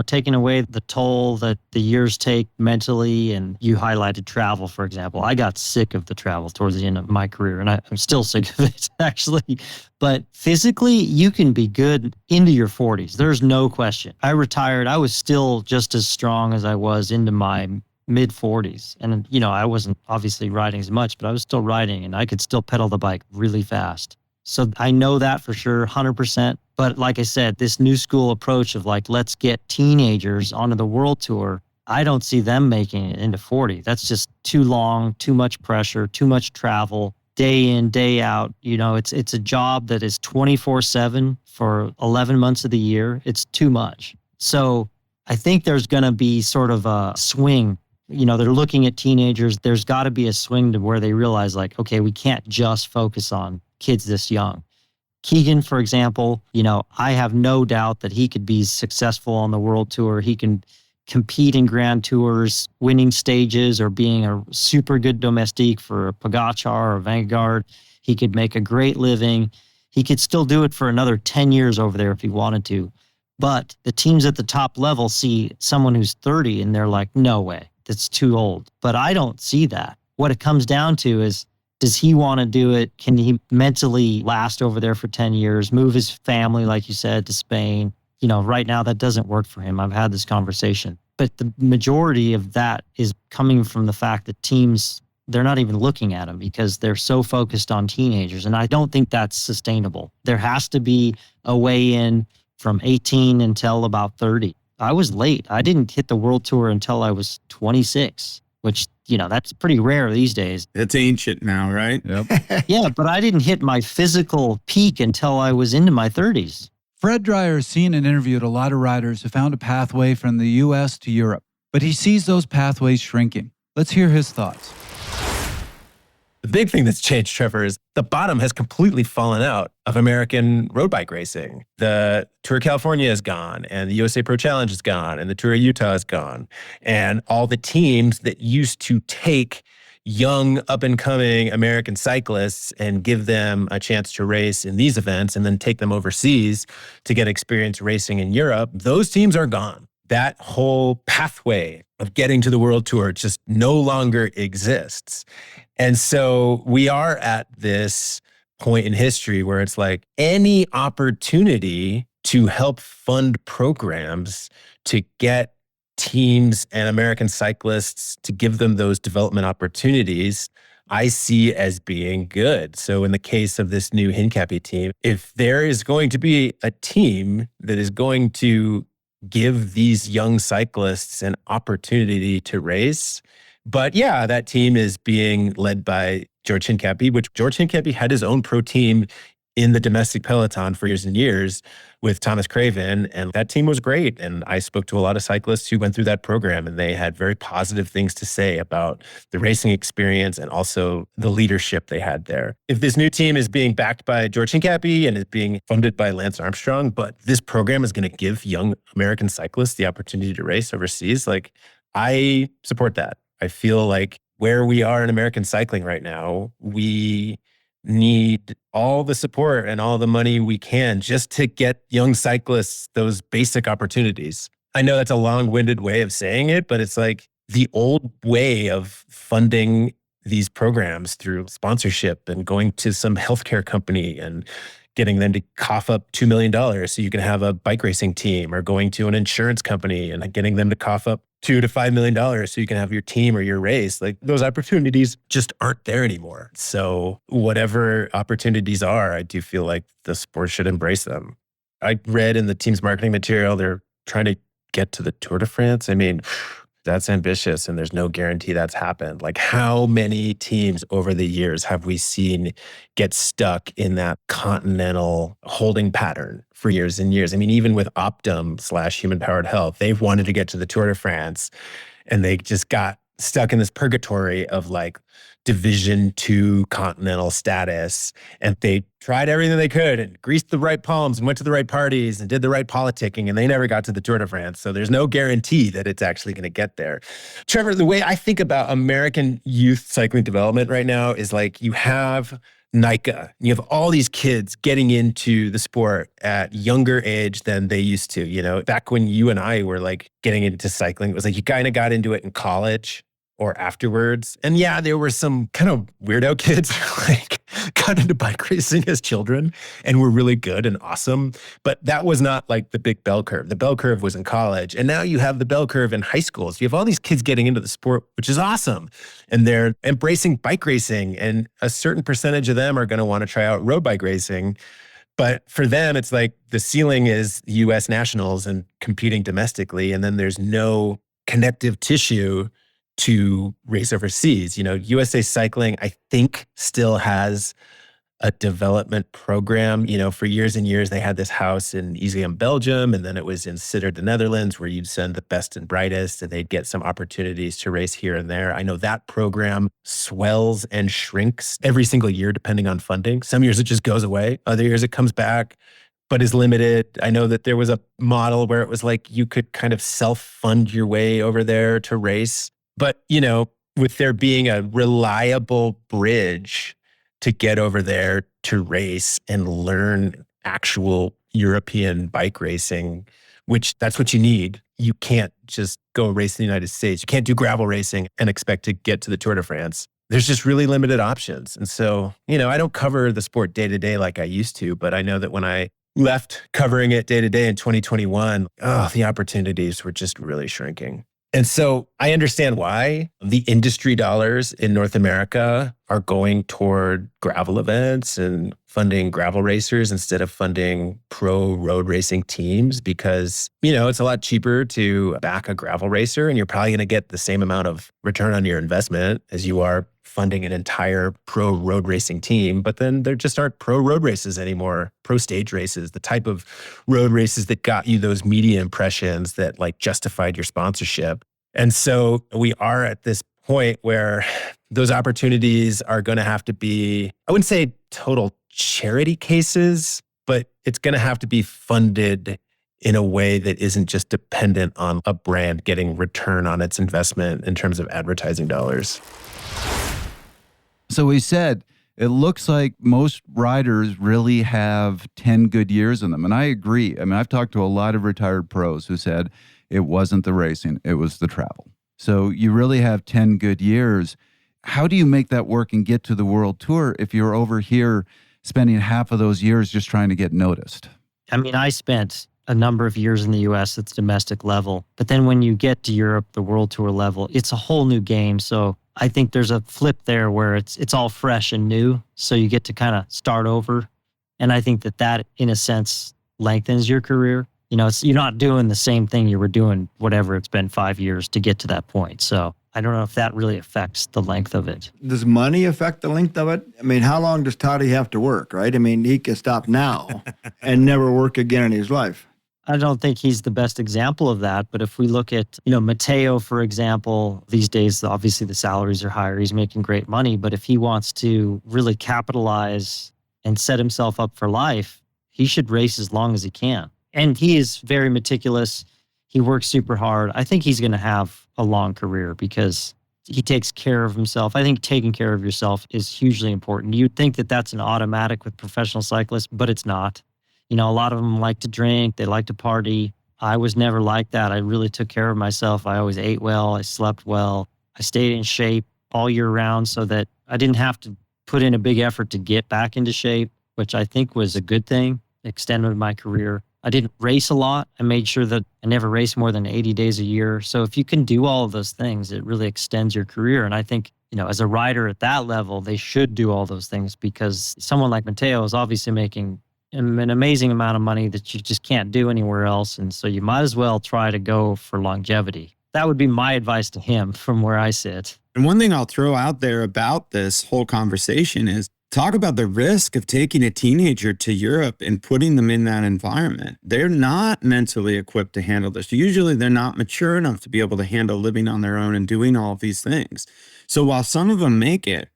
Taking away the toll that the years take mentally, and you highlighted travel, for example. I got sick of the travel towards the end of my career, and I'm still sick of it, actually. But physically, you can be good into your 40s. There's no question. I retired. I was still just as strong as I was into my mid-40s. And, I wasn't obviously riding as much, but I was still riding, and I could still pedal the bike really fast. So I know that for sure, 100%. But like I said, this new school approach of let's get teenagers onto the world tour, I don't see them making it into 40. That's just too long, too much pressure, too much travel, day in, day out. It's a job that is 24/7 for 11 months of the year. It's too much. So I think there's going to be sort of a swing. They're looking at teenagers. There's got to be a swing to where they realize, okay, we can't just focus on kids this young. Keegan, for example, I have no doubt that he could be successful on the world tour. He can compete in grand tours, winning stages, or being a super good domestique for a Pogačar or Vanguard. He could make a great living. He could still do it for another 10 years over there if he wanted to. But the teams at the top level see someone who's 30 and they're like, no way, that's too old. But I don't see that. What it comes down to is, does he want to do it? Can he mentally last over there for 10 years, move his family, like you said, to Spain? Right now that doesn't work for him. I've had this conversation. But the majority of that is coming from the fact that teams, they're not even looking at him because they're so focused on teenagers. And I don't think that's sustainable. There has to be a way in from 18 until about 30. I was late. I didn't hit the world tour until I was 26, which, that's pretty rare these days. It's ancient now, right? Yep. Yeah, but I didn't hit my physical peak until I was into my 30s. Fred Dreier has seen and interviewed a lot of riders who found a pathway from the U.S. to Europe, but he sees those pathways shrinking. Let's hear his thoughts. The big thing that's changed, Trevor, is the bottom has completely fallen out of American road bike racing. The Tour of California is gone, and the USA Pro Challenge is gone, and the Tour of Utah is gone. And all the teams that used to take young, up-and-coming American cyclists and give them a chance to race in these events and then take them overseas to get experience racing in Europe, those teams are gone. that whole pathway of getting to the world tour just no longer exists. And so we are at this point in history where it's like any opportunity to help fund programs to get teams and American cyclists, to give them those development opportunities, I see as being good. So in the case of this new Hincapie team, if there is going to be a team that is going to give these young cyclists an opportunity to race, but yeah, that team is being led by George Hincapie, which George Hincapie had his own pro team in the domestic peloton for years and years with Thomas Craven, and that team was great. And I spoke to a lot of cyclists who went through that program, and they had very positive things to say about the racing experience and also the leadership they had there. If this new team is being backed by George Hincapie and is being funded by Lance Armstrong, but this program is going to give young American cyclists the opportunity to race overseas, like, I support that. I feel like where we are in American cycling right now, we need all the support and all the money we can just to get young cyclists those basic opportunities. I know that's a long-winded way of saying it, but it's like the old way of funding these programs through sponsorship and going to some healthcare company and getting them to cough up $2 million so you can have a bike racing team, or going to an insurance company and getting them to cough up $2 to $5 million so you can have your team or your race. Like, those opportunities just aren't there anymore. So whatever opportunities are, I do feel like the sport should embrace them. I read in the team's marketing material, they're trying to get to the Tour de France. I mean, that's ambitious, and there's no guarantee that's happened. Like, how many teams over the years have we seen get stuck in that continental holding pattern for years and years? I mean, even with Optum/Human Powered Health, they've wanted to get to the Tour de France, and they just got stuck in this purgatory of like Division II continental status. And they tried everything they could and greased the right palms and went to the right parties and did the right politicking, and they never got to the Tour de France. So there's no guarantee that it's actually going to get there. Trevor, the way I think about American youth cycling development right now is like, you have NICA. You have all these kids getting into the sport at younger age than they used to. You know, back when you and I were like getting into cycling, it was like you kind of got into it in college or afterwards. And yeah, there were some kind of weirdo kids like got into bike racing as children and were really good and awesome. But that was not like the big bell curve. The bell curve was in college. And now you have the bell curve in high school. So you have all these kids getting into the sport, which is awesome. And they're embracing bike racing. And a certain percentage of them are going to want to try out road bike racing. But for them, it's like the ceiling is US nationals and competing domestically. And then there's no connective tissue to race overseas. You know, USA Cycling, I think, still has a development program. You know, for years and years, they had this house in Iseam, Belgium, and then it was in Sittard, the Netherlands, where you'd send the best and brightest, and they'd get some opportunities to race here and there. I know that program swells and shrinks every single year, depending on funding. Some years it just goes away. Other years it comes back, but is limited. I know that there was a model where it was like you could kind of self-fund your way over there to race. But, you know, with there being a reliable bridge to get over there to race and learn actual European bike racing, which that's what you need. You can't just go race in the United States. You can't do gravel racing and expect to get to the Tour de France. There's just really limited options. And so, you know, I don't cover the sport day to day like I used to, but I know that when I left covering it day to day in 2021, the opportunities were just really shrinking. And so I understand why the industry dollars in North America are going toward gravel events and funding gravel racers instead of funding pro road racing teams, because, you know, it's a lot cheaper to back a gravel racer and you're probably going to get the same amount of return on your investment as you are funding an entire pro road racing team. But then there just aren't pro road races anymore, pro stage races, the type of road races that got you those media impressions that like justified your sponsorship. And so we are at this point where those opportunities are going to have to be, I wouldn't say total charity cases, but it's going to have to be funded in a way that isn't just dependent on a brand getting return on its investment in terms of advertising dollars. So we said, it looks like most riders really have 10 good years in them. And I agree. I mean, I've talked to a lot of retired pros who said, It wasn't the racing, it was the travel. So you really have 10 good years. How do you make that work and get to the world tour if you're over here spending half of those years just trying to get noticed? I mean, I spent a number of years in the US at the domestic level, but then when you get to Europe, the world tour level, it's a whole new game. So I think there's a flip there where it's all fresh and new. So you get to kind of start over. And I think that in a sense lengthens your career. You're not doing the same thing you were doing, whatever it's been 5 years to get to that point. So I don't know if that really affects the length of it. Does money affect the length of it? I mean, how long does Toddy have to work, right? I mean, he can stop now and never work again in his life. I don't think he's the best example of that. But if we look at, Matteo, for example, these days, obviously the salaries are higher. He's making great money. But if he wants to really capitalize and set himself up for life, he should race as long as he can. And he is very meticulous. He works super hard. I think he's going to have a long career because he takes care of himself. I think taking care of yourself is hugely important. You'd think that that's an automatic with professional cyclists, but it's not. A lot of them like to drink. They like to party. I was never like that. I really took care of myself. I always ate well. I slept well. I stayed in shape all year round so that I didn't have to put in a big effort to get back into shape, which I think was a good thing, extended my career. I didn't race a lot. I made sure that I never raced more than 80 days a year. So if you can do all of those things, it really extends your career. And I think, as a rider at that level, they should do all those things because someone like Matteo is obviously making an amazing amount of money that you just can't do anywhere else. And so you might as well try to go for longevity. That would be my advice to him from where I sit. And one thing I'll throw out there about this whole conversation is talk about the risk of taking a teenager to Europe and putting them in that environment. They're not mentally equipped to handle this. Usually they're not mature enough to be able to handle living on their own and doing all of these things. So while some of them make it,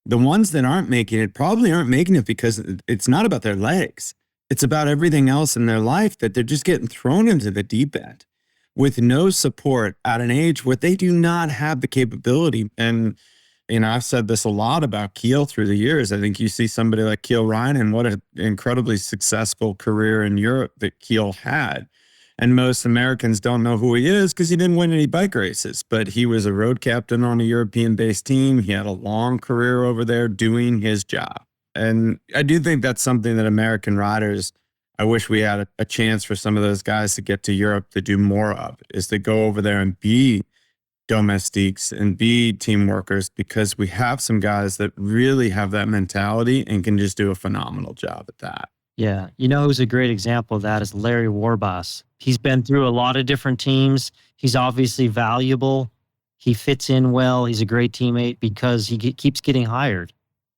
the ones that aren't making it probably aren't making it because it's not about their legs. It's about everything else in their life that they're just getting thrown into the deep end with no support at an age where they do not have the capability. And I've said this a lot about Kiel through the years. I think you see somebody like Kiel Ryan and what an incredibly successful career in Europe that Kiel had. And most Americans don't know who he is because he didn't win any bike races, but he was a road captain on a European-based team. He had a long career over there doing his job. And I do think that's something that American riders, I wish we had a chance for some of those guys to get to Europe to do more of, is to go over there and be domestiques and be team workers, because we have some guys that really have that mentality and can just do a phenomenal job at that. Yeah. Who's a great example of that is Larry Warbass. He's been through a lot of different teams. He's obviously valuable. He fits in well. He's a great teammate because he keeps getting hired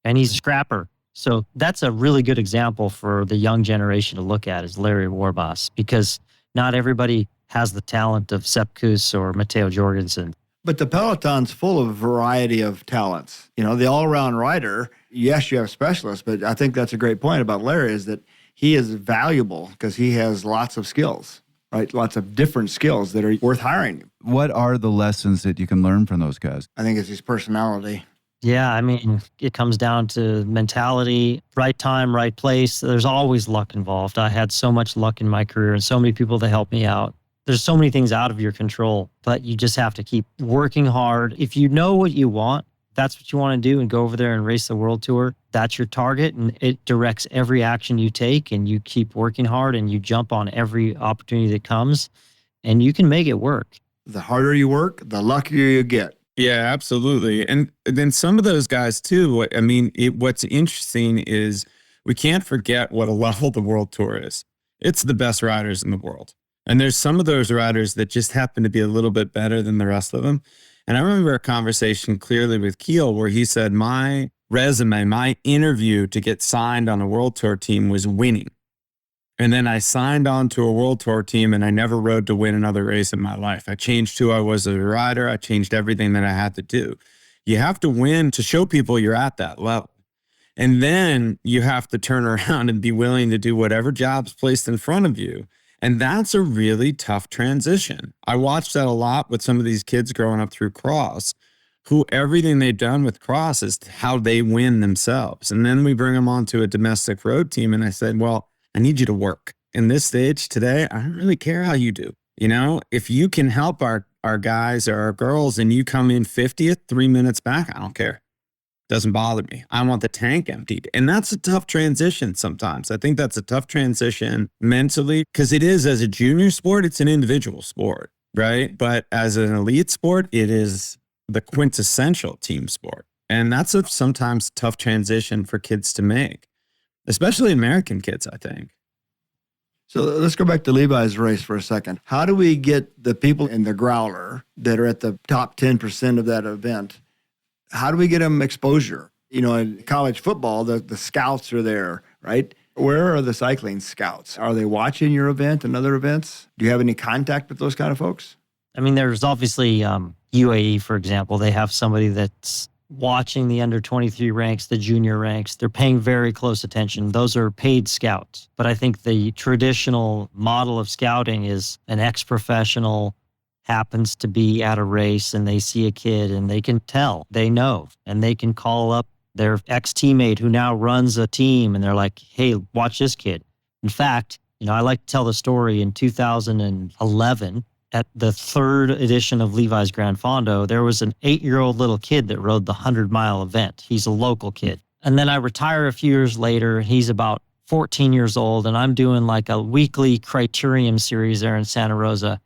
and he's a scrapper. So that's a really good example for the young generation to look at is Larry Warbass, because not everybody has the talent of Sepp Kuss or Matteo Jorgensen. But the peloton's full of a variety of talents. The all-around rider, yes, you have specialists, but I think that's a great point about Larry is that he is valuable because he has lots of skills, right? Lots of different skills that are worth hiring. What are the lessons that you can learn from those guys? I think it's his personality. Yeah, I mean, it comes down to mentality, right time, right place. There's always luck involved. I had so much luck in my career and so many people that helped me out. There's so many things out of your control, but you just have to keep working hard. If you know what you want, that's what you want to do and go over there and race the world tour. That's your target and it directs every action you take, and you keep working hard and you jump on every opportunity that comes and you can make it work. The harder you work, the luckier you get. Yeah, absolutely. And then some of those guys too, what's interesting is we can't forget what a level the world tour is. It's the best riders in the world. And there's some of those riders that just happen to be a little bit better than the rest of them. And I remember a conversation clearly with Kiel where he said, my resume, my interview to get signed on a world tour team was winning. And then I signed on to a world tour team and I never rode to win another race in my life. I changed who I was as a rider. I changed everything that I had to do. You have to win to show people you're at that level. And then you have to turn around and be willing to do whatever job's placed in front of you. And that's a really tough transition. I watched that a lot with some of these kids growing up through cross, who everything they've done with cross is how they win themselves. And then we bring them onto a domestic road team. And I said, well, I need you to work. In this stage today, I don't really care how you do. You know, if you can help our guys or our girls and you come in 50th, 3 minutes back, I don't care. Doesn't bother me. I want the tank emptied. And that's a tough transition sometimes. I think that's a tough transition mentally because it is, as a junior sport, it's an individual sport, right? But as an elite sport, it is the quintessential team sport. And that's a sometimes tough transition for kids to make, especially American kids, I think. So let's go back to Levi's race for a second. How do we get the people in the growler that are at the top 10% of that event? How do we get them exposure? You know, in college football, the scouts are there, right? Where are the cycling scouts? Are they watching your event and other events? Do you have any contact with those kind of folks? I mean, there's obviously UAE, for example. They have somebody that's watching the under 23 ranks, the junior ranks. They're paying very close attention. Those are paid scouts. But I think the traditional model of scouting is an ex-professional happens to be at a race and they see a kid and they can tell, they know, and they can call up their ex-teammate who now runs a team and they're like, hey, watch this kid. In fact, you know, I like to tell the story in 2011 at the third edition of Levi's Gran Fondo, there was an 8-year-old little kid that rode the 100-mile event. He's a local kid. And then I retire a few years later. He's about 14 years old and I'm doing like a weekly criterium series there in Santa Rosa.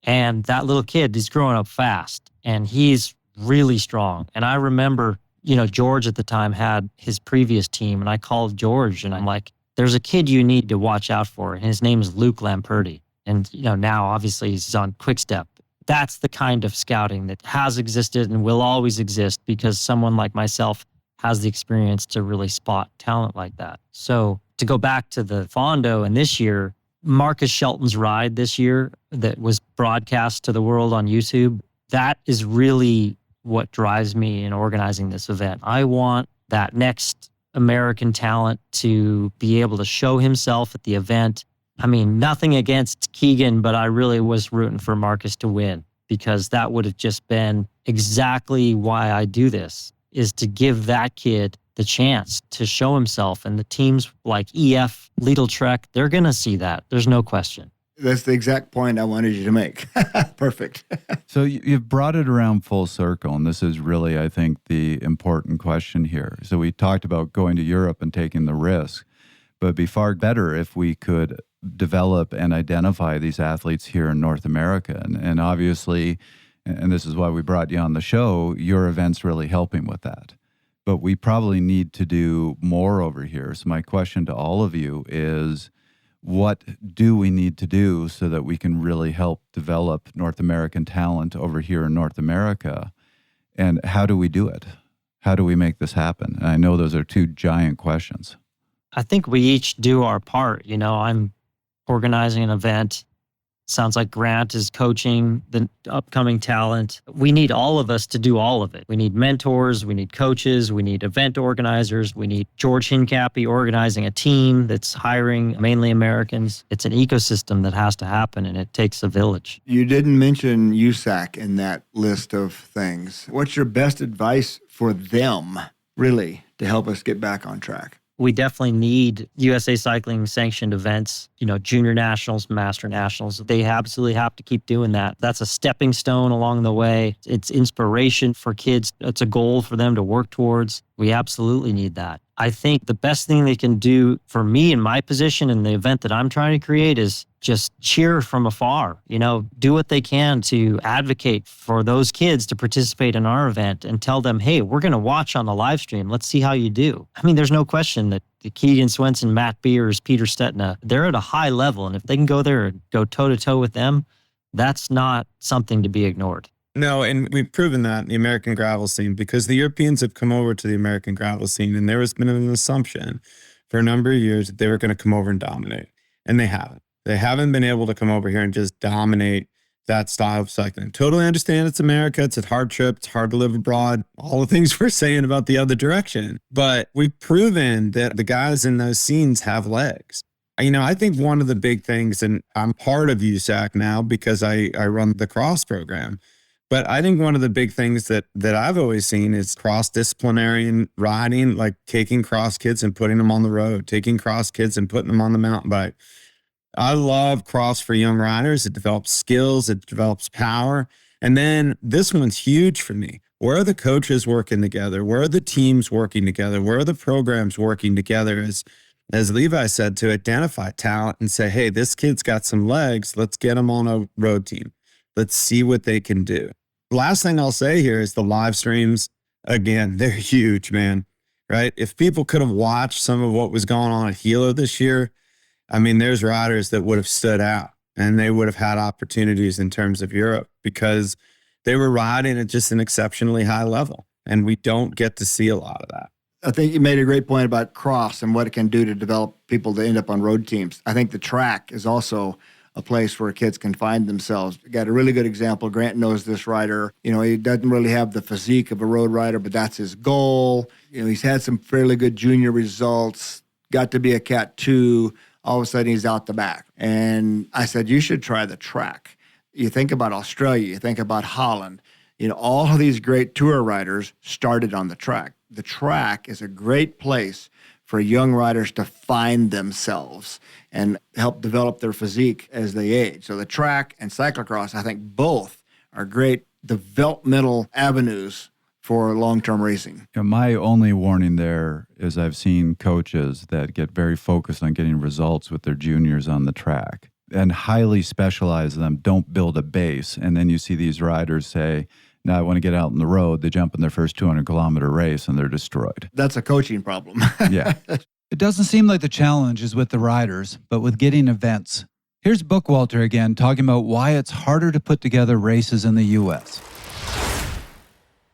And that little kid, he's growing up fast and he's really strong. And I remember, you know, George at the time had his previous team and I called George and I'm like, there's a kid you need to watch out for. And his name is Luke Lamperti. And, you know, now obviously he's on Quick Step. That's the kind of scouting that has existed and will always exist because someone like myself has the experience to really spot talent like that. So to go back to the Fondo and this year, Marcus Shelton's ride this year that was broadcast to the world on YouTube, that is really what drives me in organizing this event. I want that next American talent to be able to show himself at the event. I mean, nothing against Keegan, but I really was rooting for Marcus to win because that would have just been exactly why I do this, is to give that kid the chance to show himself. And the teams like EF, Lidl Trek, they're going to see that. There's no question. That's the exact point I wanted you to make. Perfect. So you've brought it around full circle, and this is really, I think, the important question here. So we talked about going to Europe and taking the risk, but it'd be far better if we could develop and identify these athletes here in North America. And obviously, and this is why we brought you on the show, your event's really helping with that. But we probably need to do more over here. So my question to all of you is, what do we need to do so that we can really help develop North American talent over here in North America? And how do we do it? How do we make this happen? And I know those are two giant questions. I think we each do our part. You know, I'm organizing an event. Sounds like Grant is coaching the upcoming talent. We need all of us to do all of it. We need mentors, we need coaches, we need event organizers, we need George Hincapie organizing a team that's hiring mainly Americans. It's an ecosystem that has to happen, and it takes a village. You didn't mention USAC in that list of things. What's your best advice for them, really, to help us get back on track? We definitely need USA Cycling sanctioned events, you know, junior nationals, master nationals. They absolutely have to keep doing that. That's a stepping stone along the way. It's inspiration for kids. It's a goal for them to work towards. We absolutely need that. I think the best thing they can do for me in my position in the event that I'm trying to create is just cheer from afar, you know, do what they can to advocate for those kids to participate in our event and tell them, hey, we're going to watch on the live stream. Let's see how you do. I mean, there's no question that the Keegan Swenson, Matt Beers, Peter Stetina, they're at a high level. And if they can go there and go toe to toe with them, that's not something to be ignored. No, and we've proven that in the American gravel scene because the Europeans have come over to the American gravel scene and there has been an assumption for a number of years that they were going to come over and dominate. And they haven't. They haven't been able to come over here and just dominate that style of cycling. Totally understand it's America. It's a hard trip. It's hard to live abroad. All the things we're saying about the other direction. But we've proven that the guys in those scenes have legs. You know, I think one of the big things, and I'm part of USAC now because I run the cross program, but I think one of the big things that I've always seen is cross-disciplinary riding, like taking cross kids and putting them on the road, taking cross kids and putting them on the mountain bike. I love cross for young riders. It develops skills, it develops power. And then this one's huge for me. Where are the coaches working together? Where are the teams working together? Where are the programs working together? As Levi said, to identify talent and say, hey, this kid's got some legs. Let's get him on a road team. Let's see what they can do. Last thing I'll say here is the live streams. Again, they're huge, man, right? If people could have watched some of what was going on at Hilo this year, I mean, there's riders that would have stood out and they would have had opportunities in terms of Europe because they were riding at just an exceptionally high level. And we don't get to see a lot of that. I think you made a great point about cross and what it can do to develop people to end up on road teams. I think the track is also a place where kids can find themselves. Got a really good example. Grant knows this rider. He doesn't really have the physique of a road rider, but that's his goal. He's had some fairly good junior results, got to be a Cat 2. All of a sudden, he's out the back. And I said, you should try the track. You think about Australia, you think about Holland. All of these great tour riders started on the track. The track is a great place for young riders to find themselves and help develop their physique as they age. So the track and cyclocross, I think both are great developmental avenues for long-term racing. My only warning there is I've seen coaches that get very focused on getting results with their juniors on the track and highly specialize them, don't build a base. And then you see these riders say, now I want to get out on the road. They jump in their first 200-kilometer race and they're destroyed. That's a coaching problem. Yeah. It doesn't seem like the challenge is with the riders, but with getting events. Here's Bookwalter again talking about why it's harder to put together races in the U.S.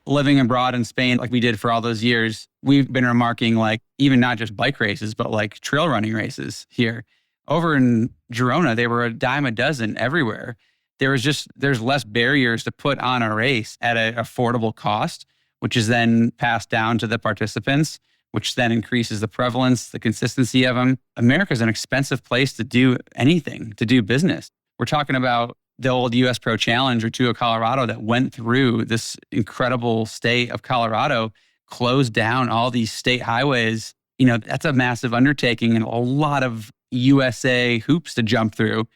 Living abroad in Spain, like we did for all those years, we've been remarking even not just bike races, but trail running races here. Over in Girona, they were a dime a dozen everywhere. There's less barriers to put on a race at an affordable cost, which is then passed down to the participants, which then increases the prevalence, the consistency of them. America's an expensive place to do anything, to do business. We're talking about the old US Pro Challenge or Tour of Colorado that went through this incredible state of Colorado, closed down all these state highways. That's a massive undertaking and a lot of USA hoops to jump through.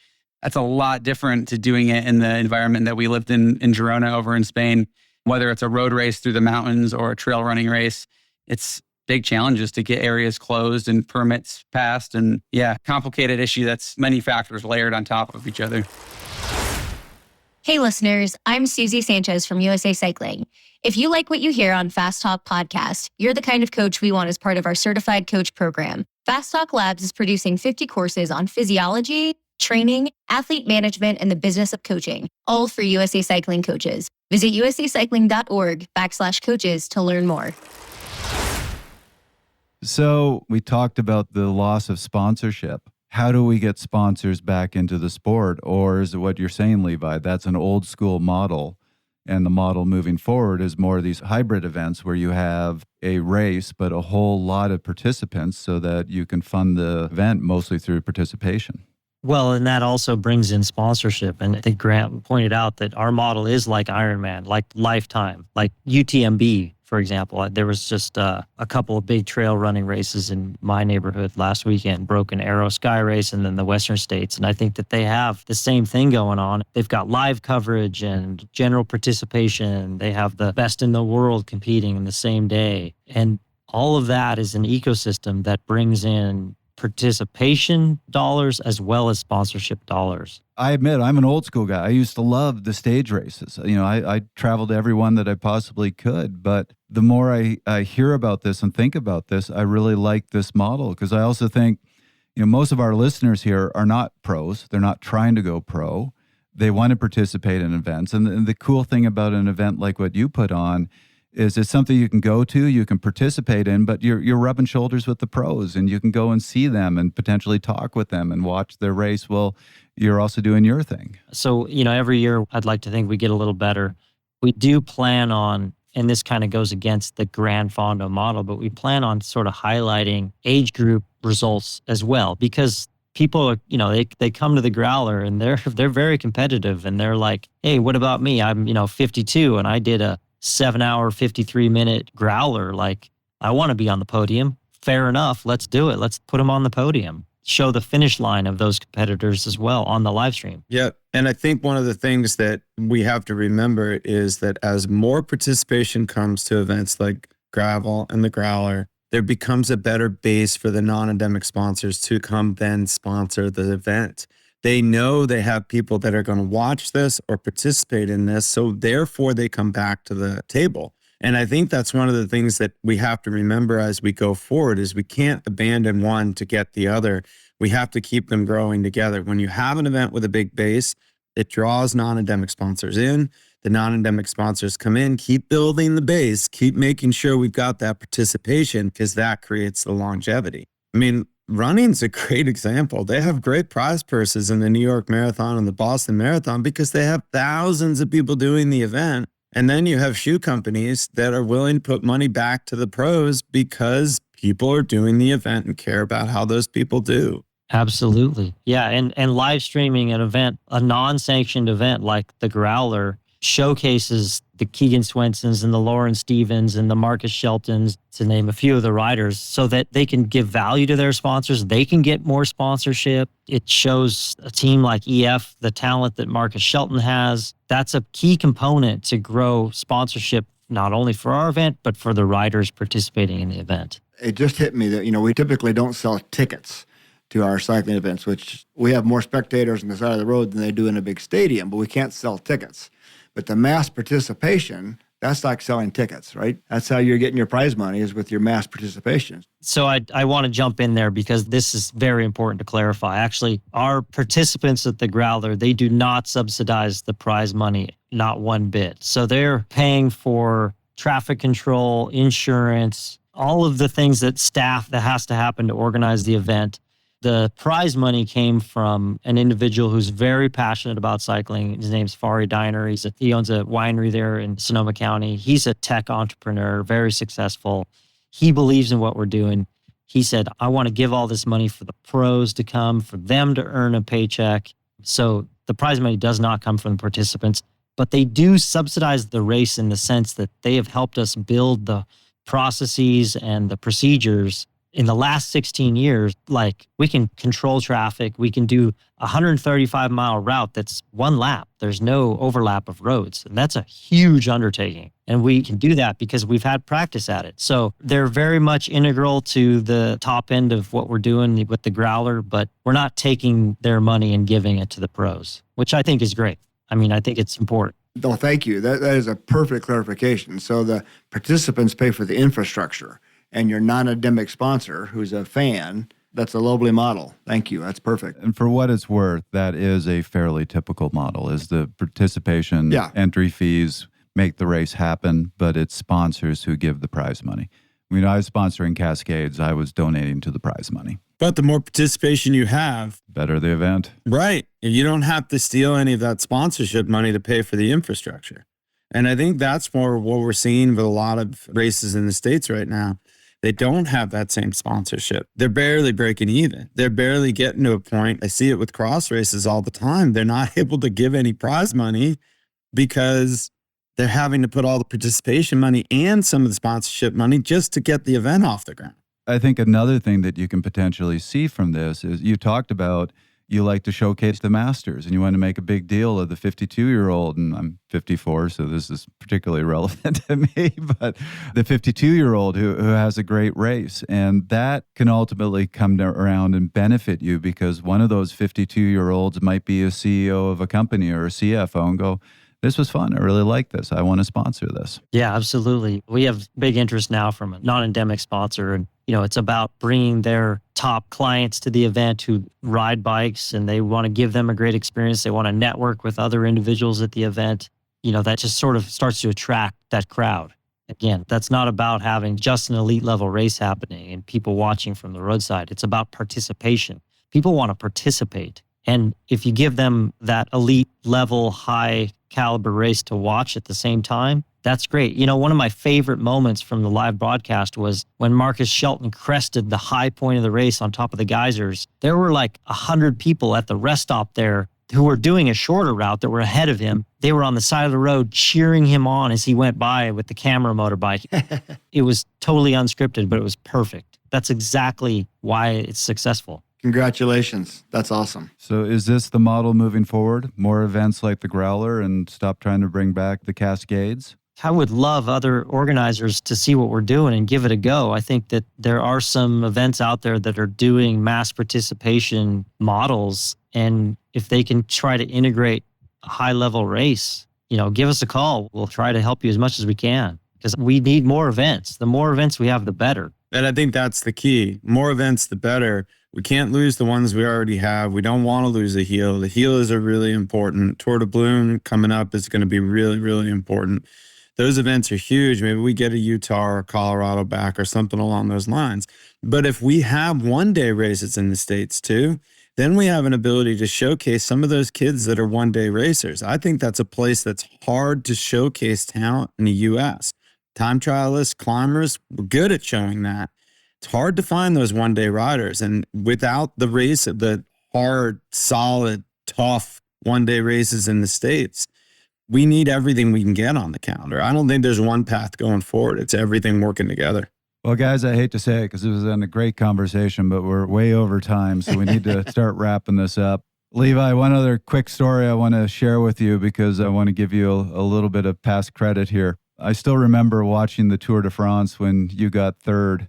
That's a lot different to doing it in the environment that we lived in Girona over in Spain, whether it's a road race through the mountains or a trail running race. It's big challenges to get areas closed and permits passed. And complicated issue that's many factors layered on top of each other. Hey listeners, I'm Susie Sanchez from USA Cycling. If you like what you hear on Fast Talk Podcast, you're the kind of coach we want as part of our certified coach program. Fast Talk Labs is producing 50 courses on physiology, training, athlete management, and the business of coaching, all for USA Cycling coaches. Visit usacycling.org/coaches to learn more. So we talked about the loss of sponsorship. How do we get sponsors back into the sport? Or is it what you're saying, Levi? That's an old school model. And the model moving forward is more of these hybrid events where you have a race, but a whole lot of participants so that you can fund the event mostly through participation. Well, and that also brings in sponsorship. And I think Grant pointed out that our model is like Ironman, like Lifetime, like UTMB, for example. There was just a couple of big trail running races in my neighborhood last weekend, Broken Arrow Sky Race and then the Western States. And I think that they have the same thing going on. They've got live coverage and general participation. They have the best in the world competing in the same day. And all of that is an ecosystem that brings in participation dollars as well as sponsorship dollars. I admit I'm an old school guy. I used to love the stage races. I traveled to every one that I possibly could. But the more I hear about this and think about this, I really like this model because I also think, most of our listeners here are not pros. They're not trying to go pro. They want to participate in events. And the cool thing about an event like what you put on is it's something you can go to, you can participate in, but you're rubbing shoulders with the pros and you can go and see them and potentially talk with them and watch their race. Well, you're also doing your thing. So, every year I'd like to think we get a little better. We do plan on, and this kind of goes against the Gran Fondo model, but we plan on sort of highlighting age group results as well because people, they come to the growler and they're very competitive and they're like, hey, what about me? I'm, 52 and I did a 7-hour, 53-minute growler. Like, I want to be on the podium. Fair enough. Let's do it. Let's put them on the podium. show the finish line of those competitors as well on the live stream. Yeah. And I think one of the things that we have to remember is that as more participation comes to events like Gravel and the Growler, there becomes a better base for the non-endemic sponsors to come then sponsor the event. They know they have people that are going to watch this or participate in this, so therefore they come back to the table. And I think that's one of the things that we have to remember as we go forward is we can't abandon one to get the other. We have to keep them growing together. When you have an event with a big base, it draws non-endemic sponsors in. The non-endemic sponsors come in, keep building the base, keep making sure we've got that participation because that creates the longevity. I mean, running's a great example. They have great prize purses in the New York Marathon and the Boston Marathon because they have thousands of people doing the event. And then you have shoe companies that are willing to put money back to the pros because people are doing the event and care about how those people do. Absolutely. Yeah. And live streaming an event, a non-sanctioned event like the Growler, showcases the Keegan Swensons and the Lauren Stevens and the Marcus Sheltons, to name a few of the riders, so that they can give value to their sponsors. They can get more sponsorship. It shows a team like EF, the talent that Marcus Shelton has. That's a key component to grow sponsorship, not only for our event, but for the riders participating in the event. It just hit me that, we typically don't sell tickets to our cycling events, which we have more spectators on the side of the road than they do in a big stadium, but we can't sell tickets. But the mass participation, that's like selling tickets, right? That's how you're getting your prize money, is with your mass participation. So I want to jump in there because this is very important to clarify. Actually, our participants at the Growler, they do not subsidize the prize money, not one bit. So they're paying for traffic control, insurance, all of the things that has to happen to organize the event. The prize money came from an individual who's very passionate about cycling. His name's Fari Diner. He owns a winery there in Sonoma County. He's a tech entrepreneur, very successful. He believes in what we're doing. He said, I want to give all this money for the pros to come, for them to earn a paycheck. So the prize money does not come from the participants, but they do subsidize the race in the sense that they have helped us build the processes and the procedures. In the last 16 years, like, we can control traffic. We can do a 135-mile route that's one lap. There's no overlap of roads. And that's a huge undertaking. And we can do that because we've had practice at it. So they're very much integral to the top end of what we're doing with the Growler, but we're not taking their money and giving it to the pros, which I think is great. I mean, I think it's important. No, thank you. That is a perfect clarification. So the participants pay for the infrastructure, and your non-endemic sponsor, who's a fan, that's a lovely model. Thank you. That's perfect. And for what it's worth, that is a fairly typical model, is the participation, entry fees make the race happen, but it's sponsors who give the prize money. I mean, I was sponsoring Cascades. I was donating to the prize money. But the more participation you have, better the event. Right. You don't have to steal any of that sponsorship money to pay for the infrastructure. And I think that's more what we're seeing with a lot of races in the States right now. They don't have that same sponsorship. They're barely breaking even. They're barely getting to a point. I see it with cross races all the time. They're not able to give any prize money because they're having to put all the participation money and some of the sponsorship money just to get the event off the ground. I think another thing that you can potentially see from this is you talked about you like to showcase the masters and you want to make a big deal of the 52-year-old, and I'm 54, so this is particularly relevant to me, but the 52-year-old who has a great race. And that can ultimately come around and benefit you because one of those 52-year-olds might be a CEO of a company or a CFO and go, this was fun. I really like this. I want to sponsor this. Yeah, absolutely. We have big interest now from a non-endemic sponsor. And, it's about bringing their top clients to the event who ride bikes and they want to give them a great experience. They want to network with other individuals at the event. That just sort of starts to attract that crowd. Again, that's not about having just an elite level race happening and people watching from the roadside. It's about participation. People want to participate. And if you give them that elite level, high caliber race to watch at the same time, that's great. One of my favorite moments from the live broadcast was when Marcus Shelton crested the high point of the race on top of the geysers. There were like 100 people at the rest stop there who were doing a shorter route that were ahead of him. They were on the side of the road cheering him on as he went by with the camera motorbike. It was totally unscripted, but it was perfect. That's exactly why it's successful. Congratulations. That's awesome. So is this the model moving forward? More events like the Growler and stop trying to bring back the Cascades? I would love other organizers to see what we're doing and give it a go. I think that there are some events out there that are doing mass participation models. And if they can try to integrate a high-level race, give us a call. We'll try to help you as much as we can because we need more events. The more events we have, the better. And I think that's the key. More events, the better. We can't lose the ones we already have. We don't want to lose the heel. The heelers are really important. Tour de Bloom coming up is going to be really, really important. Those events are huge. Maybe we get a Utah or Colorado back or something along those lines. But if we have one-day races in the States too, then we have an ability to showcase some of those kids that are one-day racers. I think that's a place that's hard to showcase talent in the U.S. Time trialists, climbers, we're good at showing that. It's hard to find those one-day riders. And without the race, the hard, solid, tough one-day races in the States, we need everything we can get on the calendar. I don't think there's one path going forward. It's everything working together. Well, guys, I hate to say it because it was a great conversation, but we're way over time, so we need to start wrapping this up. Levi, one other quick story I want to share with you because I want to give you a little bit of past credit here. I still remember watching the Tour de France when you got third,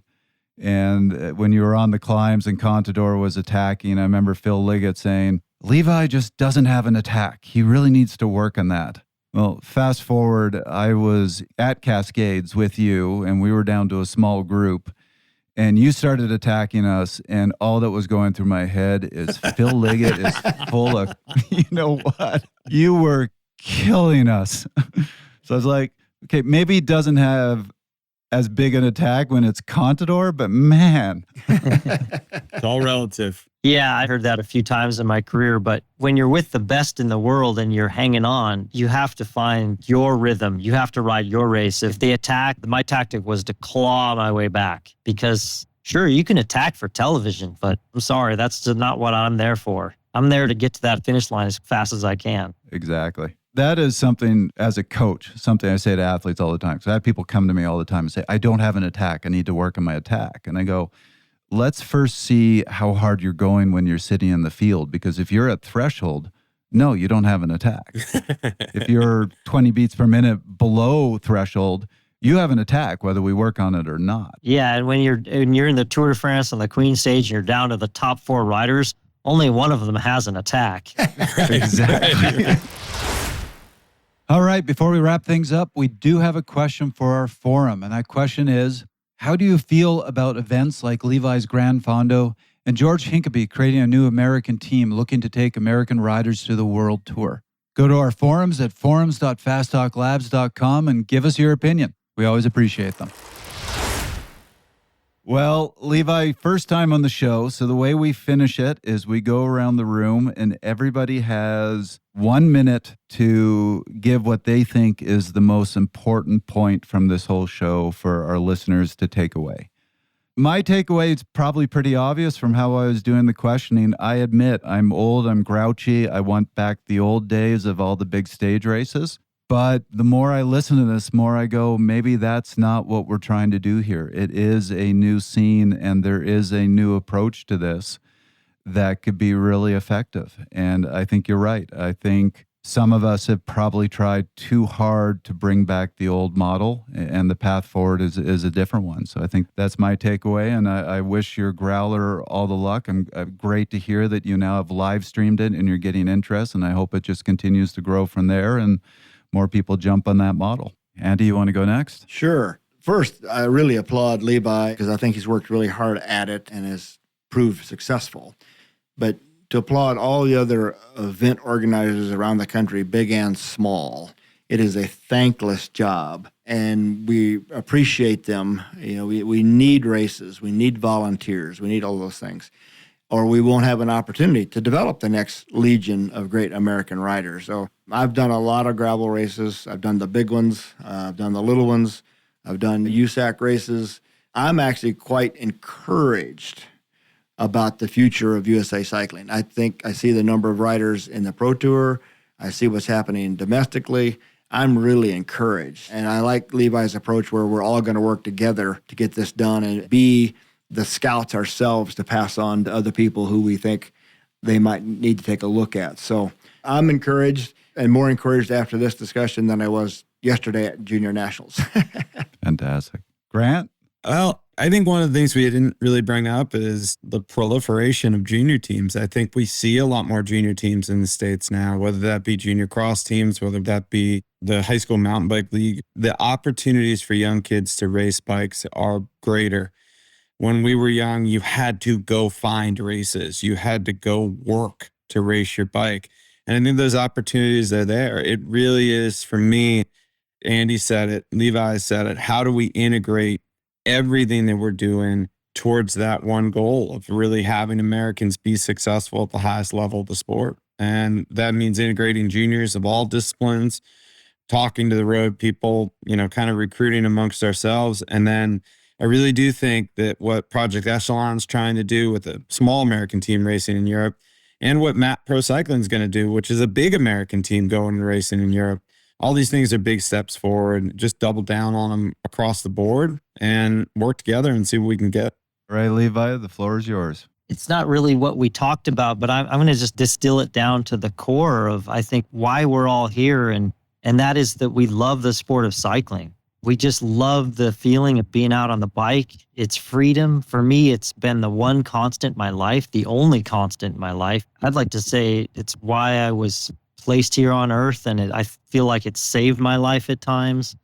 and when you were on the climbs and Contador was attacking. I remember Phil Liggett saying, Levi just doesn't have an attack. He really needs to work on that. Well, fast forward, I was at Cascades with you, and we were down to a small group, and you started attacking us, and all that was going through my head is Phil Liggett is full of, you know what? You were killing us. So I was like, okay, maybe he doesn't have as big an attack when it's Contador, but man. It's all relative. Yeah, I heard that a few times in my career, but when you're with the best in the world and you're hanging on, you have to find your rhythm. You have to ride your race. If they attack, my tactic was to claw my way back because sure, you can attack for television, but I'm sorry, that's not what I'm there for. I'm there to get to that finish line as fast as I can. Exactly. That is something, as a coach, something I say to athletes all the time. So I have people come to me all the time and say, I don't have an attack. I need to work on my attack. And I go, let's first see how hard you're going when you're sitting in the field. Because if you're at threshold, no, you don't have an attack. If you're 20 beats per minute below threshold, you have an attack, whether we work on it or not. Yeah, and when you're in the Tour de France on the Queen stage and you're down to the top 4 riders, only one of them has an attack. Exactly. All right, before we wrap things up, we do have a question for our forum. And that question is, how do you feel about events like Levi's Gran Fondo and George Hincapie creating a new American team looking to take American riders to the world tour? Go to our forums at forums.fasttalklabs.com and give us your opinion. We always appreciate them. Well, Levi, first time on the show. So the way we finish it is we go around the room and everybody has 1 minute to give what they think is the most important point from this whole show for our listeners to take away. My takeaway is probably pretty obvious from how I was doing the questioning. I admit I'm old, I'm grouchy. I want back the old days of all the big stage races. But the more I listen to this, more I go, maybe that's not what we're trying to do here. It is a new scene and there is a new approach to this that could be really effective. And I think you're right. I think some of us have probably tried too hard to bring back the old model, and the path forward is a different one. So I think that's my takeaway, and I wish your Growler all the luck. I'm great to hear that you now have live streamed it and you're getting interest, and I hope it just continues to grow from there and more people jump on that model. Andy, you want to go next? Sure. First, I really applaud Levi because I think he's worked really hard at it and has proved successful. But to applaud all the other event organizers around the country, big and small, it is a thankless job, and we appreciate them. You know, we need races, we need volunteers, we need all those things, or we won't have an opportunity to develop the next legion of great American riders. So I've done a lot of gravel races. I've done the big ones. I've done the little ones. I've done USAC races. I'm actually quite encouraged about the future of USA cycling. I think I see the number of riders in the Pro Tour. I see what's happening domestically. I'm really encouraged. And I like Levi's approach where we're all going to work together to get this done and be the scouts ourselves to pass on to other people who we think they might need to take a look at. So I'm encouraged, and more encouraged after this discussion than I was yesterday at Junior Nationals. Fantastic. Grant? Well, I think one of the things we didn't really bring up is the proliferation of junior teams. I think we see a lot more junior teams in the States now, whether that be junior cross teams, whether that be the high school mountain bike league. The opportunities for young kids to race bikes are greater. When we were young, you had to go find races. You had to go work to race your bike. And I think those opportunities are there. It really is, for me, Andy said it, Levi said it, how do we integrate everything that we're doing towards that one goal of really having Americans be successful at the highest level of the sport? And that means integrating juniors of all disciplines, talking to the road people, kind of recruiting amongst ourselves. And then I really do think that what Project Echelon's trying to do with a small American team racing in Europe, and what Matt Pro Cycling is going to do, which is a big American team going and racing in Europe, all these things are big steps forward. Just double down on them across the board and work together and see what we can get. All right, Levi, the floor is yours. It's not really what we talked about, but I'm going to just distill it down to the core of, I think, why we're all here. And that is that we love the sport of cycling. We just love the feeling of being out on the bike. It's freedom. For me, it's been the one constant in my life, the only constant in my life. I'd like to say it's why I was placed here on earth, and I feel like it saved my life at times.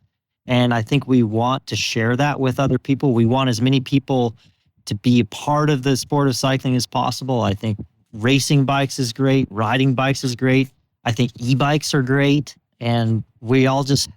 And I think we want to share that with other people. We want as many people to be a part of the sport of cycling as possible. I think racing bikes is great. Riding bikes is great. I think e-bikes are great. And we all just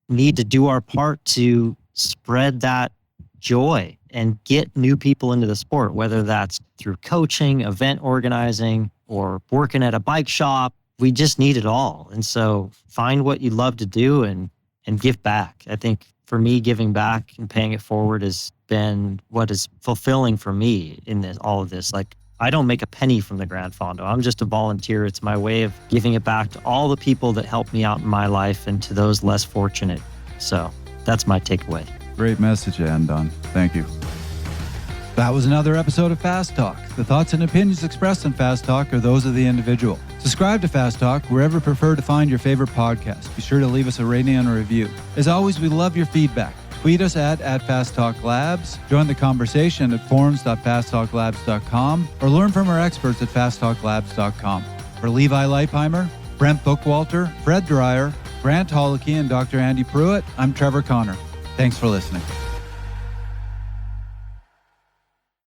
need to do our part to spread that joy and get new people into the sport, whether that's through coaching, event organizing, or working at a bike shop. We just need it all. And so find what you love to do and give back. I think for me, giving back and paying it forward has been what is fulfilling for me in all of this. Like, I don't make a penny from the Gran Fondo. I'm just a volunteer. It's my way of giving it back to all the people that helped me out in my life and to those less fortunate. So that's my takeaway. Great message to end on. Thank you. That was another episode of Fast Talk. The thoughts and opinions expressed in Fast Talk are those of the individual. Subscribe to Fast Talk wherever you prefer to find your favorite podcast. Be sure to leave us a rating and a review. As always, we love your feedback. Tweet us at Fast Talk Labs. Join the conversation at forums.fasttalklabs.com or learn from our experts at fasttalklabs.com. For Levi Leipheimer, Brent Bookwalter, Fred Dreier, Grant Holicky, and Dr. Andy Pruitt, I'm Trevor Connor. Thanks for listening.